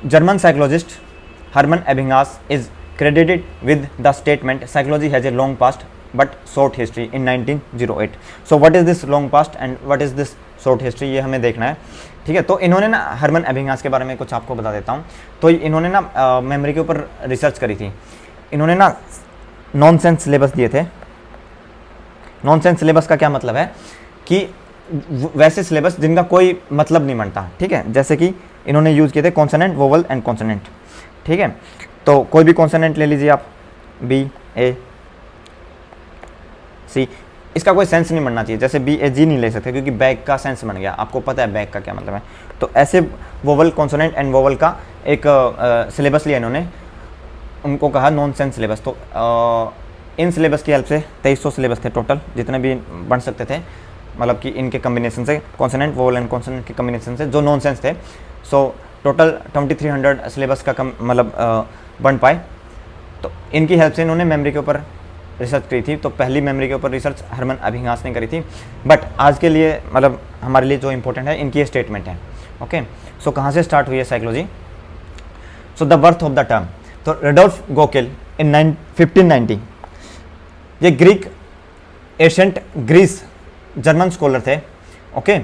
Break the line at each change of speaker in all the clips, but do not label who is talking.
German psychologist Hermann Ebbinghaus is credited with the statement psychology has a long past but short history in 1908. So what is this long past and what is this short history, ये हमें देखना है, ठीक है। तो इन्होंने ना हरमन एबिंगास के बारे में कुछ आपको बता देता हूँ। तो इन्होंने ना मेमोरी के ऊपर रिसर्च करी थी। इन्होंने ना नॉनसेंस सिलेबस दिए थे। नॉनसेंस सिलेबस का क्या मतलब है कि वैसे सिलेबस जिनका कोई मतलब नहीं बनता, ठीक है। जैसे कि इन्होंने यूज़ किए थे कॉन्सोनेंट, वोवल एंड कॉन्सोनेंट, ठीक है। तो कोई भी कॉन्सोनेंट ले लीजिए आप, बी ए सी, इसका कोई सेंस नहीं बनना चाहिए। जैसे बी ए जी नहीं ले सकते क्योंकि बैग का सेंस बन गया, आपको पता है बैग का क्या मतलब है। तो ऐसे वोवल, कॉन्सोनेंट एंड वोवल का एक सिलेबस लिया इन्होंने, उनको कहा नॉन सेंस सिलेबस। तो इन सिलेबस की हेल्प से 2300 सिलेबस थे टोटल, जितने भी बन सकते थे, मतलब कि इनके कम्बिनेशन से, कॉन्सोनेंट, वोवल एंड कॉन्सोनेंट के कम्बिनेशन से जो नॉन सेंस थे। सो टोटल 2300 सिलेबस का मतलब बन पाए। तो इनकी हेल्प से इन्होंने मेमोरी के ऊपर रिसर्च करी थी। तो पहली मेमोरी के ऊपर रिसर्च हरमन एबिंगास ने करी थी। बट आज के लिए मतलब हमारे लिए जो इंपॉर्टेंट है इनकी ये स्टेटमेंट है। ओके, सो कहाँ से स्टार्ट हुई है psychology? So the birth of the term, तो रुडोल्फ गोकेल इन 1590, ये Greek ancient Greece German scholar थे। ओके,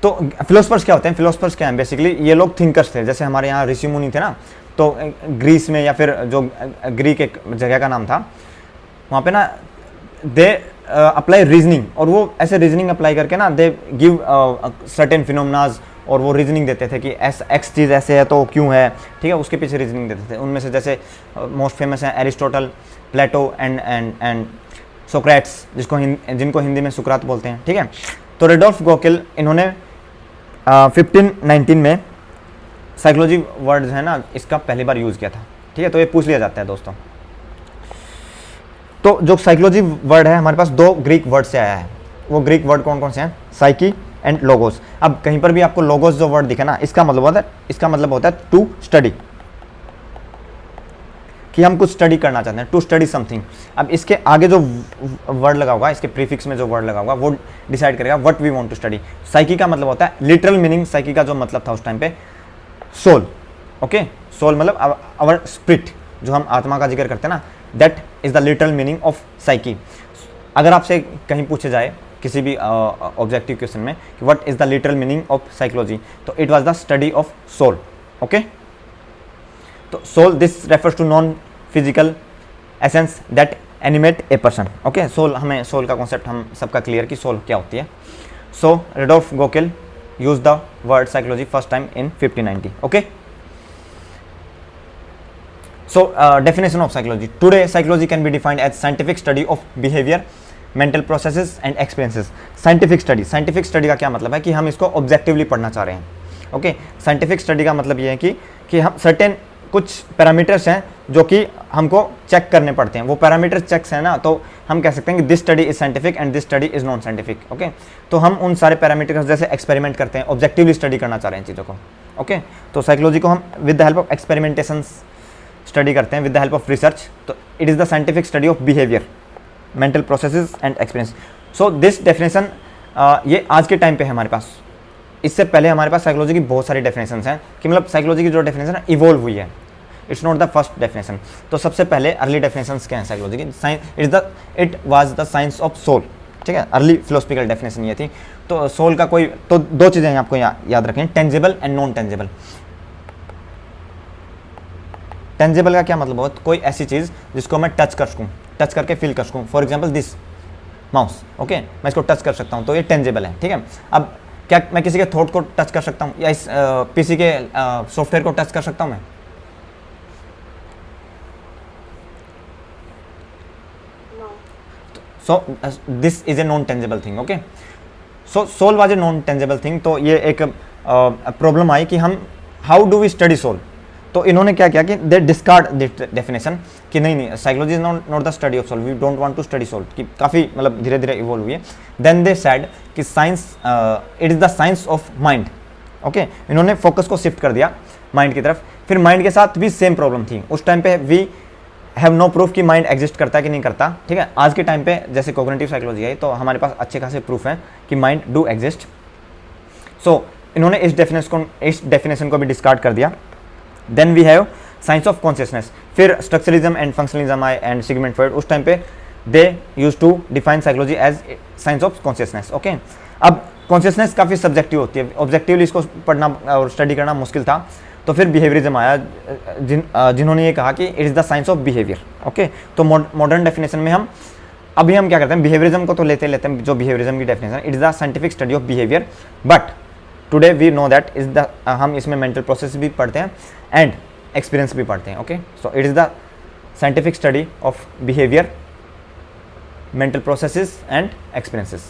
तो फिलोसफर्स क्या होते हैं? फिलोसफर्स क्या हैं? बेसिकली ये लोग थिंकर्स थे। जैसे हमारे यहाँ ऋषि मुनि थे ना, तो ग्रीस में, या फिर जो ग्रीक एक जगह का नाम था, वहाँ पे ना दे अप्लाई रीजनिंग, और वो ऐसे रीजनिंग अप्लाई करके ना दे गिव सर्टेन फिनोमेनाज, और वो रीजनिंग देते थे कि एक्स चीज़ ऐसे है तो क्यों है, ठीक है, उसके पीछे रीजनिंग देते थे। उनमें से जैसे मोस्ट फेमस हैं एरिस्टोटल, प्लेटो एंड सोक्रेट्स, जिनको हिंदी में सुकरात बोलते हैं, ठीक है। तो रुडोल्फ गोकेल इन्होंने 1519 में साइकोलॉजी वर्ड है ना, इसका पहली बार यूज़ किया था, ठीक है। तो ये पूछ लिया जाता है दोस्तों। तो जो साइकोलॉजी वर्ड है हमारे पास दो ग्रीक वर्ड से आया है। वो ग्रीक वर्ड कौन कौन से हैं? Psyche and logos. अब कहीं पर भी आपको लोगोस जो वर्ड दिखे ना, इसका मतलब होता है टू स्टडी, कि हम कुछ स्टडी करना चाहते हैं, टू स्टडी समथिंग। अब इसके आगे जो वर्ड लगा होगा, इसके प्रीफिक्स में जो वर्ड लगा होगा, वो डिसाइड करेगा what we want to study. Psyche का मतलब होता है, लिटरल मीनिंग साइकी का जो मतलब था उस टाइम पे, सोल। ओके, सोल मतलब आवर स्पिरिट, जो हम आत्मा का जिक्र करते हैं ना, that is the literal meaning of psyche. अगर आपसे कहीं पूछे जाए किसी भी ऑब्जेक्टिव क्वेश्चन में कि what is the literal meaning of psychology, तो it was the study of soul. Okay, तो soul this refers to non physical essence that animate a person. Okay, soul, हमें सोल का कॉन्सेप्ट हम सबका clear कि soul क्या होती है। So Rudolf Goeckel use the word psychology first time in 1590। Okay, so definition of psychology. Today psychology can be defined as scientific study of behavior, mental processes and experiences. Scientific study का क्या मतलब है कि हम इसको objectively पढ़ना चाह रहे हैं। ओके, साइंटिफिक स्टडी का मतलब ये है कि हम सर्टेन कुछ पैरामीटर्स हैं जो कि हमको चेक करने पड़ते हैं। वो पैरामीटर चेक्स हैं ना, तो हम कह सकते हैं कि this study is scientific and this study is non scientific. Okay, तो हम उन सारे पैरामीटर्स जैसे एक्सपेरिमेंट करते हैं, ऑब्जेक्टिवली स्टडी करना चाह रहे हैं चीज़ों को। ओके, तो साइकोलॉजी को हम with the help of experimentations study करते हैं, with the help of research. तो it is the scientific study of behaviour, mental processes and experience. So this definition ये आज के टाइम पे है हमारे पास। इससे पहले हमारे पास साइकोलॉजी की बहुत सारी डेफिनेशन हैं, कि मतलब साइकोलॉजी की जो डेफिनेशन है इवॉल्व हुई है, it's not the first definition. तो सबसे पहले अर्ली डेफिनेशन क्या है साइकोलॉजी की? It was the science of soul, ठीक है। अर्ली फिलोसफिकल डेफिनेशन ये थी। तो सोल का कोई तो दो चीज़ें आपको याद रखें, tangible and non tangible. Tangible का क्या मतलब होता है? कोई ऐसी चीज़ जिसको मैं टच कर सकूँ, टच करके फील कर सकूँ। For example this mouse, okay, मैं इसको टच कर सकता हूँ, तो ये टेंजिबल है, ठीक है। अब क्या मैं किसी के थॉट को टच कर सकता हूँ, या इस पीसी के सॉफ्टवेयर को टच कर सकता हूँ मैं? So this is a non tangible thing. Okay, so soul was a non tangible thing. तो ये एक प्रॉब्लम आई कि हम how do we study soul. तो इन्होंने क्या किया कि दे डिस्कार्ड दिस डेफिनेशन कि नहीं, psychology is not the study of soul, we don't want to study soul, कि काफ़ी मतलब धीरे धीरे इवॉल्व हुई है। देन दे सेड कि science it is the science of mind. Okay, इन्होंने फोकस को शिफ्ट कर दिया माइंड की तरफ। फिर माइंड के साथ भी सेम प्रॉब्लम थी उस टाइम पे, वी हैव नो प्रूफ कि माइंड एग्जिस्ट करता है कि नहीं करता, ठीक है। आज के टाइम पे जैसे कोग्निटिव साइकोलॉजी है, तो हमारे पास अच्छे खासे प्रूफ हैं कि माइंड डू एग्जिस्ट। सो इन्होंने इस डेफिनेशन को भी डिस्कार्ड कर दिया। Then we have science of consciousness, फिर स्ट्रक्चरलिज्म एंड फंक्शनलिज्म आए एंड सिगमंड फ्रॉइड, उस टाइम पे they use to define psychology as science of consciousness. Okay, अब कॉन्शियसनेस काफ़ी सब्जेक्टिव होती है, ऑब्जेक्टिवली इसको पढ़ना और स्टडी करना मुश्किल था, तो फिर बिहेवियरिज्म आया जिन्होंने ये कहा कि it is the science of behaviour. Okay, तो मॉडर्न डेफिनेशन में हम अभी हम क्या करते हैं, बिहेवियरिज्म को तो लेते हैं जो बिहेवियरिज्म की definition, it is the scientific study of behaviour, but today we know that is the, हम इसमें मेंटल प्रोसेस भी पढ़ते हैं एंड एक्सपीरियंस भी पढ़ते हैं। Okay, so it is the scientific study of behaviour, mental processes and experiences.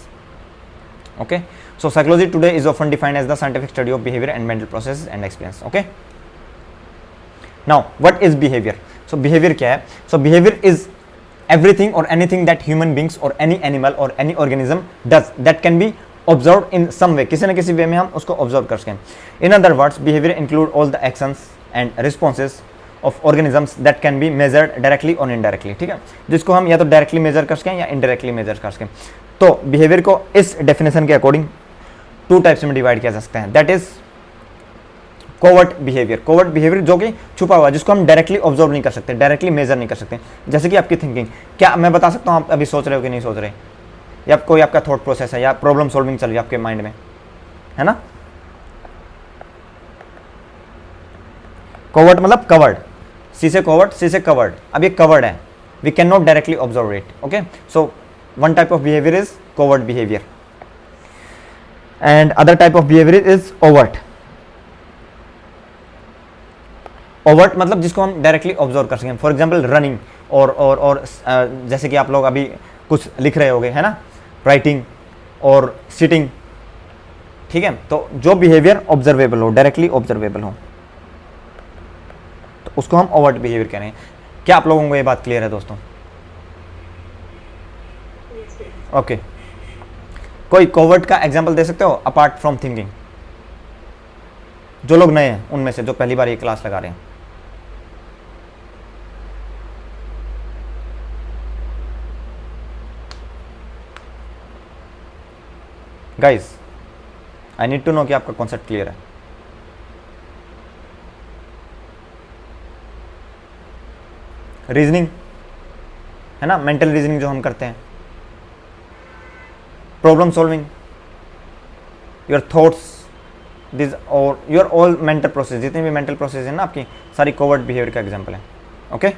Okay, so psychology today is often defined as the scientific study of behavior and mental processes and experience. Okay, now what is behavior? So behavior क्या है? So behavior is everything or anything that human beings or any animal or any organism does that can be observed in some way, किसी न किसी वे में हम उसको observe कर सकें। In other words, behavior include all the actions and responses of organisms that can be measured directly और indirectly. ठीक है, जिसको हम या तो डायरेक्टली मेजर कर सकें या इनडायरेक्टली मेजर कर सकें। तो बिहेवियर को इस डेफिनेशन के अकॉर्डिंग टू टाइप्स में डिवाइड किया जा सकता है, that is covert behaviour. Covert behaviour जो कि छुपा हुआ है, जिसको हम डायरेक्टली ऑब्जर्व नहीं कर सकते, डायरेक्टली मेजर नहीं कर सकते। जैसे कि आपकी थिंकिंग, क्या मैं बता सकता हूँ आप अभी सोच रहे हो कि नहीं सोच रहे, या कोई आपका थॉट प्रोसेस है या प्रॉब्लम सॉल्विंग चल रही है आपके माइंड में, है ना। कोवर्ट मतलब कवर्ड, सी से कोवर्ट, सी से कवर्ड। अब ये कवर्ड है, we can not directly observe it. Okay, so one type of behaviour is covert behaviour and other type of behaviour is overt. Overt मतलब जिसको हम डायरेक्टली ऑब्जर्व कर सकें, फॉर एग्जाम्पल रनिंग और जैसे कि आप लोग अभी कुछ लिख रहे होगे, है ना, राइटिंग और सिटिंग। ठीक है, तो जो बिहेवियर ऑब्जर्वेबल हो, डायरेक्टली ऑब्जर्वेबल हो, उसको हम ओवर्ट बिहेवियर कह रहे हैं। क्या आप लोगों को ये बात क्लियर है दोस्तों? ओके, कोई कोवर्ट का एग्जांपल दे सकते हो अपार्ट फ्रॉम थिंकिंग? जो लोग नए हैं उनमें से, जो पहली बार ये क्लास लगा रहे हैं। Guys, I need to know कि आपका कॉन्सेप्ट क्लियर है। रीजनिंग है ना, मेंटल रीजनिंग जो हम करते हैं, problem solving, your thoughts, this और योर ऑल मेंटल प्रोसेस, जितने भी मेंटल प्रोसेस है ना आपकी, सारी कोवर्ट बिहेवियर का एग्जांपल है। Okay,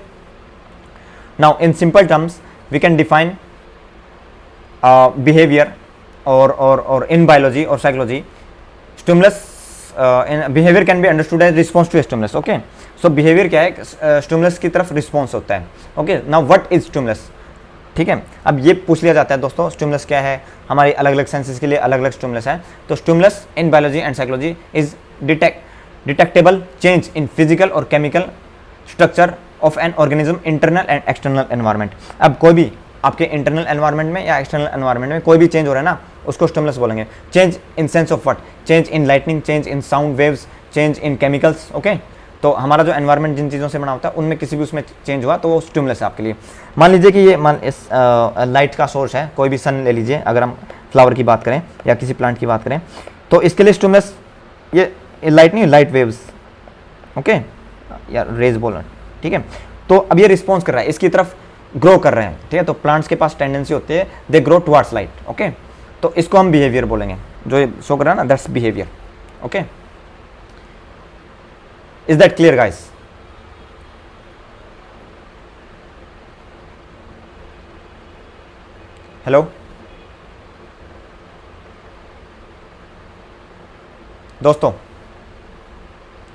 now in simple terms we can define behaviour और इन बायोलॉजी और psychology, stimulus in behaviour can be understood as response to stimulus. Okay, so behaviour क्या है, स्टिमुलस की तरफ रिस्पॉन्स होता है। Okay, now what is stimulus? ठीक है, अब ये पूछ लिया जाता है दोस्तों, स्टिमुलस क्या है, हमारी अलग अलग सेंसेस के लिए अलग अलग स्टिमुलस है। तो stimulus in biology and psychology is detectable change in physical और chemical structure of an organism, internal and external environment. अब कोई भी आपके इंटरनल एनवायरनमेंट में या एक्सटर्नल एनवायरनमेंट में कोई भी चेंज हो रहा है ना, उसको स्टिमुलस बोलेंगे। Change in sense of what, change in lightning, change in sound waves, change in chemicals. Okay, तो हमारा जो एनवायरनमेंट जिन चीज़ों से बना होता है उनमें किसी भी उसमें चेंज हुआ तो वो स्टिमुलस है आपके लिए। मान लीजिए कि ये इस लाइट का सोर्स है, कोई भी सन ले लीजिए, अगर हम फ्लावर की बात करें या किसी प्लांट की बात करें, तो इसके लिए स्टिमुलस ये लाइट नहीं, लाइट वेव्स। ओके, या रेज बोल, ठीक है। तो अब ये रिस्पॉन्स कर रहा है, इसकी तरफ ग्रो कर रहे हैं। ठीक है, तो प्लांट्स के पास टेंडेंसी होती है, they grow towards light. Okay, तो इसको हम बिहेवियर बोलेंगे, जो ये शो कर रहा है ना, that's behaviour. Okay, is that clear guys? Hello, दोस्तों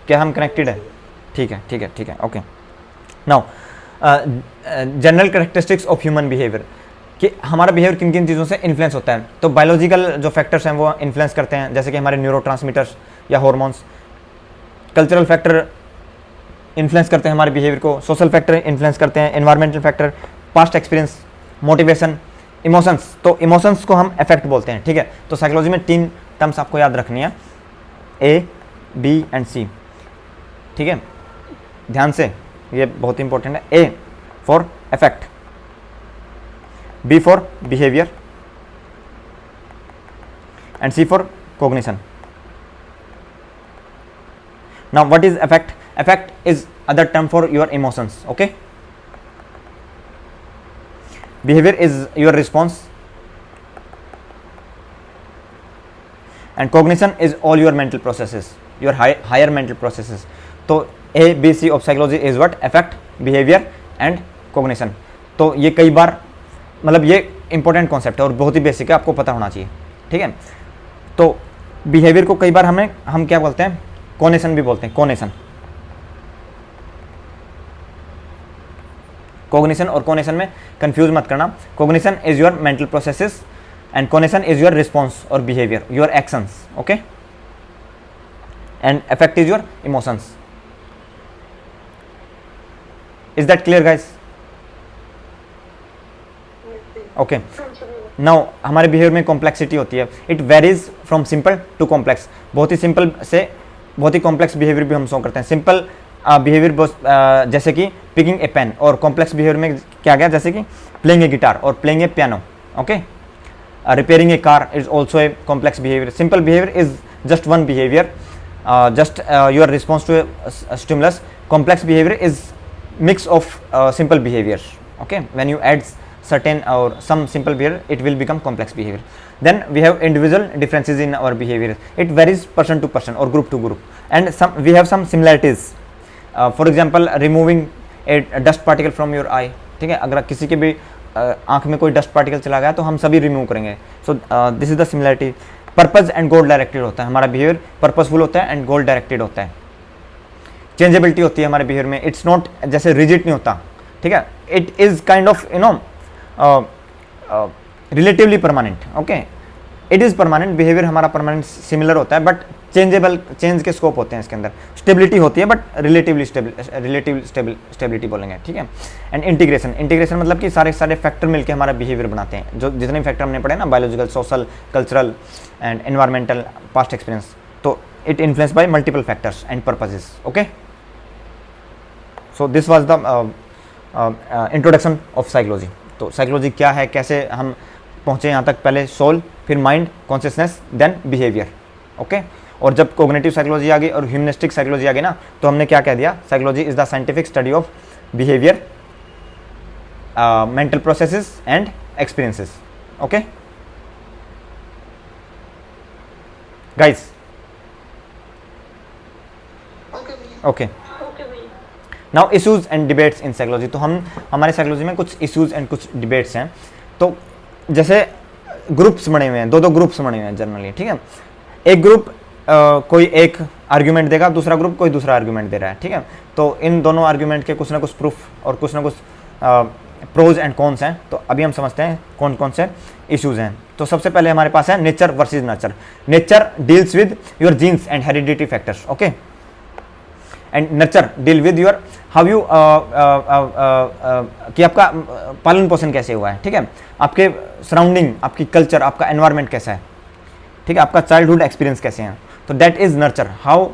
क्या हम कनेक्टेड है? ठीक है, ठीक है, ठीक है। Okay, now general characteristics of human behaviour, कि हमारा बिहेवियर किन किन चीज़ों से इन्फ्लुएंस होता है। तो बायोलॉजिकल जो फैक्टर्स हैं वो इन्फ्लुएंस करते हैं, जैसे कि हमारे न्यूरोट्रांसमीटर्स या हार्मोन्स। कल्चरल फैक्टर इन्फ्लुएंस करते हैं हमारे बिहेवियर को। सोशल फैक्टर इन्फ्लुएंस करते हैं। Environmental factor, past experience, motivation, emotions. तो इमोशंस को हम अफेक्ट बोलते हैं। ठीक है, तो साइकोलॉजी में 3 टर्म्स आपको याद रखनी है, ए, बी एंड सी। ठीक है, ध्यान से, ये बहुत इंपॉर्टेंट है। A for affect, B for behaviour and C for cognition. Now what is affect? affect is other term for your emotions. Okay, behavior is your response and cognition is all your mental processes, your higher mental processes. तो A B C of psychology is what? affect, behavior and cognition. तो ये कई बार मतलब ये important concept है और बहुत ही basic है, आपको पता होना चाहिए, ठीक है। तो बिहेवियर को कई बार हम क्या बोलते हैं, कॉग्निशन भी बोलते हैं, कॉग्निशन और कॉग्निशन में कंफ्यूज मत करना। Cognition is your mental processes and cognition is your response और behaviour, your actions, okay, and affect is your emotions. Is that clear guys? Okay, now हमारे बिहेवियर में कॉम्प्लेक्सिटी होती है, it varies from simple to complex. बहुत ही simple से बहुत ही complex behaviour भी हम शो करते हैं। सिंपल बिहेवियर जैसे कि पिकिंग ए पेन, और कॉम्प्लेक्स बिहेवियर में क्या गया, जैसे कि प्लेइंग ए गिटार और playing a piano, okay. Repairing A car is also a complex behaviour. Simple behaviour is just one behaviour, just your response to a stimulus. Complex behavior is mix of simple behaviors, okay. When you add certain or some simple behavior, it will become complex behavior. Then we have individual differences in our behavior. It varies person to person or group to group, and we have some similarities. For example, removing a dust particle from your eye, ठीक है। अगर किसी के भी आंख में कोई dust particle चला गया तो हम सभी रिमूव करेंगे। सो this is the similarity. Purpose and goal directed होता है, हमारा बिहेवियर पर्पसफुल होता है एंड गोल डायरेक्टेड होता है। चेंजेबिलिटी होती है हमारे बिहेवियर में, इट्स नॉट जैसे रिजिड नहीं होता, ठीक है। It is kind of relatively permanent, okay. It is permanent behaviour, हमारा परमानेंट सिमिलर होता है, बट चेंजेबल, चेंज के स्कोप होते हैं इसके अंदर। स्टेबिलिटी होती है बट रिलेटिव स्टेबिलिटी बोलेंगे, ठीक है। एंड इंटीग्रेशन मतलब कि सारे फैक्टर मिलकर हमारा बिहेवियर बनाते हैं। जो जितने फैक्टर हमने पढ़े ना, biological, social, cultural and environmental, past experience, तो it influence by multiple factors and purposes, okay. So this was the introduction of psychology. तो साइकोलॉजी क्या है, कैसे हम पहुँचे यहाँ तक, पहले सोल, फिर mind, consciousness, then behaviour, okay. और जब कोग्निटिव साइकोलॉजी आ गई और ह्यूमनिस्टिक साइकोलॉजी आ गई ना, तो हमने क्या कह दिया, psychology is the scientific study of behaviour, mental processes and experiences, okay guys, okay. Now issues and debates in psychology. तो हम हमारे साइकोलॉजी में कुछ इश्यूज एंड कुछ डिबेट्स हैं। तो जैसे ग्रुप्स बने हुए हैं, दो ग्रुप्स बने हुए हैं जनरली, ठीक है। एक ग्रुप कोई एक आर्ग्यूमेंट देगा, दूसरा ग्रुप कोई दूसरा आर्ग्यूमेंट दे रहा है, ठीक है। तो इन दोनों आर्ग्यूमेंट के कुछ ना कुछ प्रूफ और कुछ ना कुछ प्रोज एंड कॉन्स हैं। तो अभी हम समझते हैं कौन कौन से इश्यूज हैं। तो सबसे पहले हमारे पास है nature versus nurture. Nature deals with your genes and heredity factors, okay, and nurture deal with your how you कि आपका पालन पोषण कैसे हुआ है, ठीक है। आपके सराउंडिंग, आपकी कल्चर, आपका एनवायरनमेंट कैसा है, ठीक है, आपका चाइल्डहुड एक्सपीरियंस कैसे हैं। तो दैट इज नर्चर, हाउ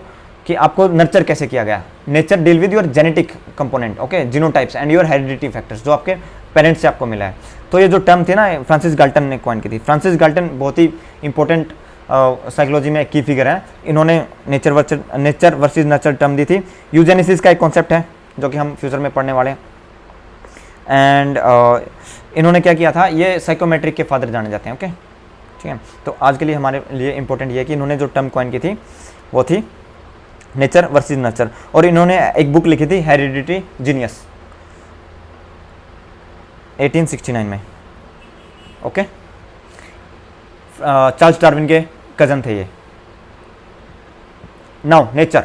कि आपको नर्चर कैसे किया गया। Nature deal with your genetic component, okay, genotypes and your heredity factors, जो आपके पेरेंट्स से आपको मिला है। तो ये जो टर्म थी ना, फ्रांसिस गाल्टन ने कॉइन की थी। फ्रांसिस गाल्टन बहुत ही इंपॉर्टेंट साइकोलॉजी में एक की फिगर है। इन्होंने नेचर वर्सेस नर्चर टर्म दी थी। यूजेनेसिस का एक कॉन्सेप्ट है जो कि हम फ्यूचर में पढ़ने वाले हैं। एंड इन्होंने क्या किया था, ये साइकोमेट्रिक के फादर जाने जाते हैं, ओके, ठीक है। तो आज के लिए हमारे लिए इंपॉर्टेंट ये है कि इन्होंने जो टर्म कॉइन की थी वो थी नेचर वर्सेस नर्चर। और इन्होंने एक बुक लिखी थी, हेरिडिटी जीनियस, 1869 में, ओके। चार्ल्स डार्विन के कजन थे ये। Now nature,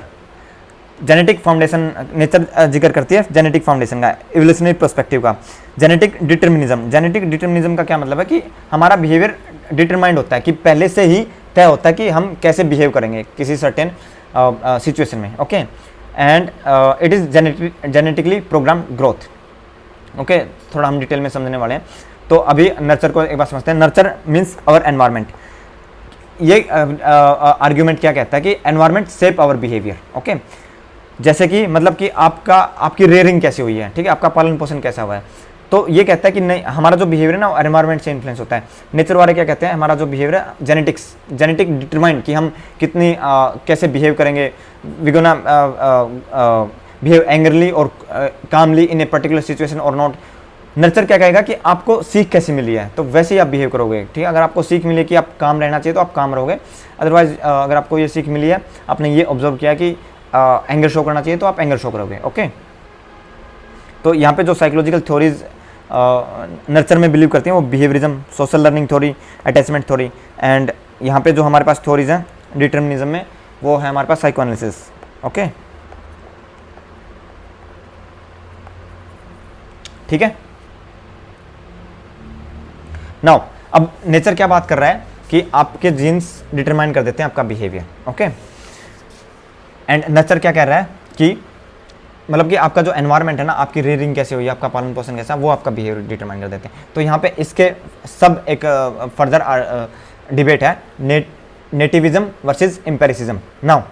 genetic foundation, nature जिक्र करती है जेनेटिक फाउंडेशन का, इवोल्यूशनरी पर्सपेक्टिव का। जेनेटिक डिटर्मिनिज्म का क्या मतलब है कि हमारा बिहेवियर डिटरमाइंड होता है, कि पहले से ही तय होता है कि हम कैसे बिहेव करेंगे किसी सर्टेन सिचुएशन में, okay. And it is genetically program growth, okay. थोड़ा हम डिटेल में समझने वाले हैं। तो अभी नर्चर को एक बार समझते हैं। Nurture means our environment. ये आर्ग्यूमेंट क्या कहता है कि environment shape our behaviour, okay. जैसे कि मतलब कि आपकी रेयरिंग कैसी हुई है, ठीक है, आपका पालन पोषण कैसा हुआ है। तो ये कहता है कि नहीं, हमारा जो बिहेवियर है ना एनवायरनमेंट से इन्फ्लुएंस होता है। नेचर वाले क्या कहते हैं, हमारा जो बिहेवियर है जेनेटिक डिटरमाइंड, कि हम कितनी कैसे बिहेव करेंगे, वी गोना बिहेव एंग्रली और कामली इन ए पर्टिकुलर सिचुएशन और नॉट। नर्चर क्या कहेगा कि आपको सीख कैसे मिली है, तो वैसे ही आप बिहेव करोगे, ठीक है। अगर आपको सीख मिली कि आप काम रहना चाहिए तो आप काम रहोगे, अदरवाइज अगर आपको ये सीख मिली है, आपने ये ऑब्जर्व किया कि एंगर शो करना चाहिए तो आप एंगर शो करोगे, ओके। तो यहाँ पे जो साइकोलॉजिकल थ्योरीज नर्चर में बिलीव करती हैं वो behaviourism, social learning theory, attachment theory, and यहाँ पे जो हमारे पास थ्योरीज हैं डिटर्मिनिज्म में वो है हमारे पास साइकोएनालिसिस, ओके, ठीक है। नाउ अब नेचर क्या बात कर रहा है कि आपके जीन्स डिटरमाइन कर देते हैं आपका बिहेवियर, ओके। एंड नर्चर क्या कह रहा है कि मतलब कि आपका जो एनवायरनमेंट है ना, आपकी रेयरिंग कैसे हुई, आपका पालन पोषण कैसा, वो आपका बिहेवियर डिटरमाइन कर देते हैं। तो यहाँ पे इसके सब एक फर्दर डिबेट है, नेटिविज्म वर्सेस एम्पेरिसिज्म। नाउ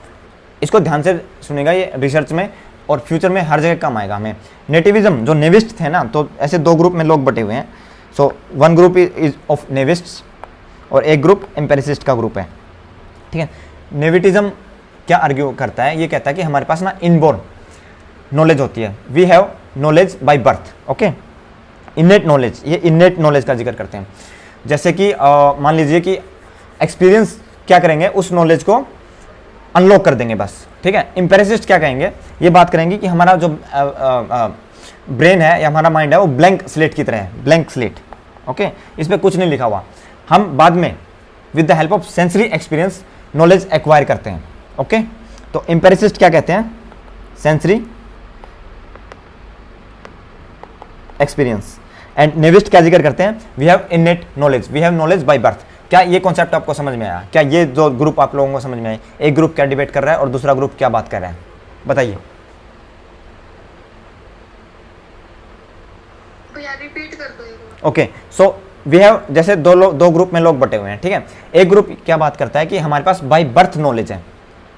इसको ध्यान से सुनेगा, ये रिसर्च में और फ्यूचर में हर जगह काम आएगा हमें। नेटिविज्म जो नेविस्ट थे ना, तो ऐसे दो ग्रुप में लोग बटे हुए हैं। So one group is of nativists और एक ग्रुप एम्पेरिसिस्ट का ग्रुप है, ठीक है। नेविटिज्म क्या आर्ग्यू करता है, ये कहता है कि हमारे पास ना इनबोर्न नॉलेज होती है, we have knowledge by birth, okay. Innate knowledge, ये इनेट नॉलेज का जिक्र करते हैं। जैसे कि मान लीजिए कि एक्सपीरियंस क्या करेंगे, उस नॉलेज को अनलॉक कर देंगे बस, ठीक है। एम्पेरिसिस्ट क्या कहेंगे, ये बात करेंगे कि हमारा जो ब्रेन है या हमारा माइंड है वो ब्लैंक स्लेट की तरह है, ब्लैंक स्लेट, ओके। इस पर कुछ नहीं लिखा हुआ, हम बाद में with the help of sensory experience knowledge acquire करते हैं, ओके। तो एम्पेरिसिस्ट क्या कहते हैं, सेंसरी एक्सपीरियंस। एंड नेविस्ट क्या जिक्र करते हैं, we have innate knowledge, we have knowledge by birth. क्या ये कॉन्सेप्ट आपको समझ में आया, क्या ये जो ग्रुप आप लोगों को समझ में आया, एक ग्रुप क्या डिबेट कर रहा है और दूसरा ग्रुप क्या बात कर रहा है, बताइए।
रिपीट कर दो।
ओके, सो वी हैव, जैसे दो ग्रुप में लोग बटे हुए हैं, ठीक है। एक ग्रुप क्या बात करता है कि हमारे पास बाय बर्थ नॉलेज है,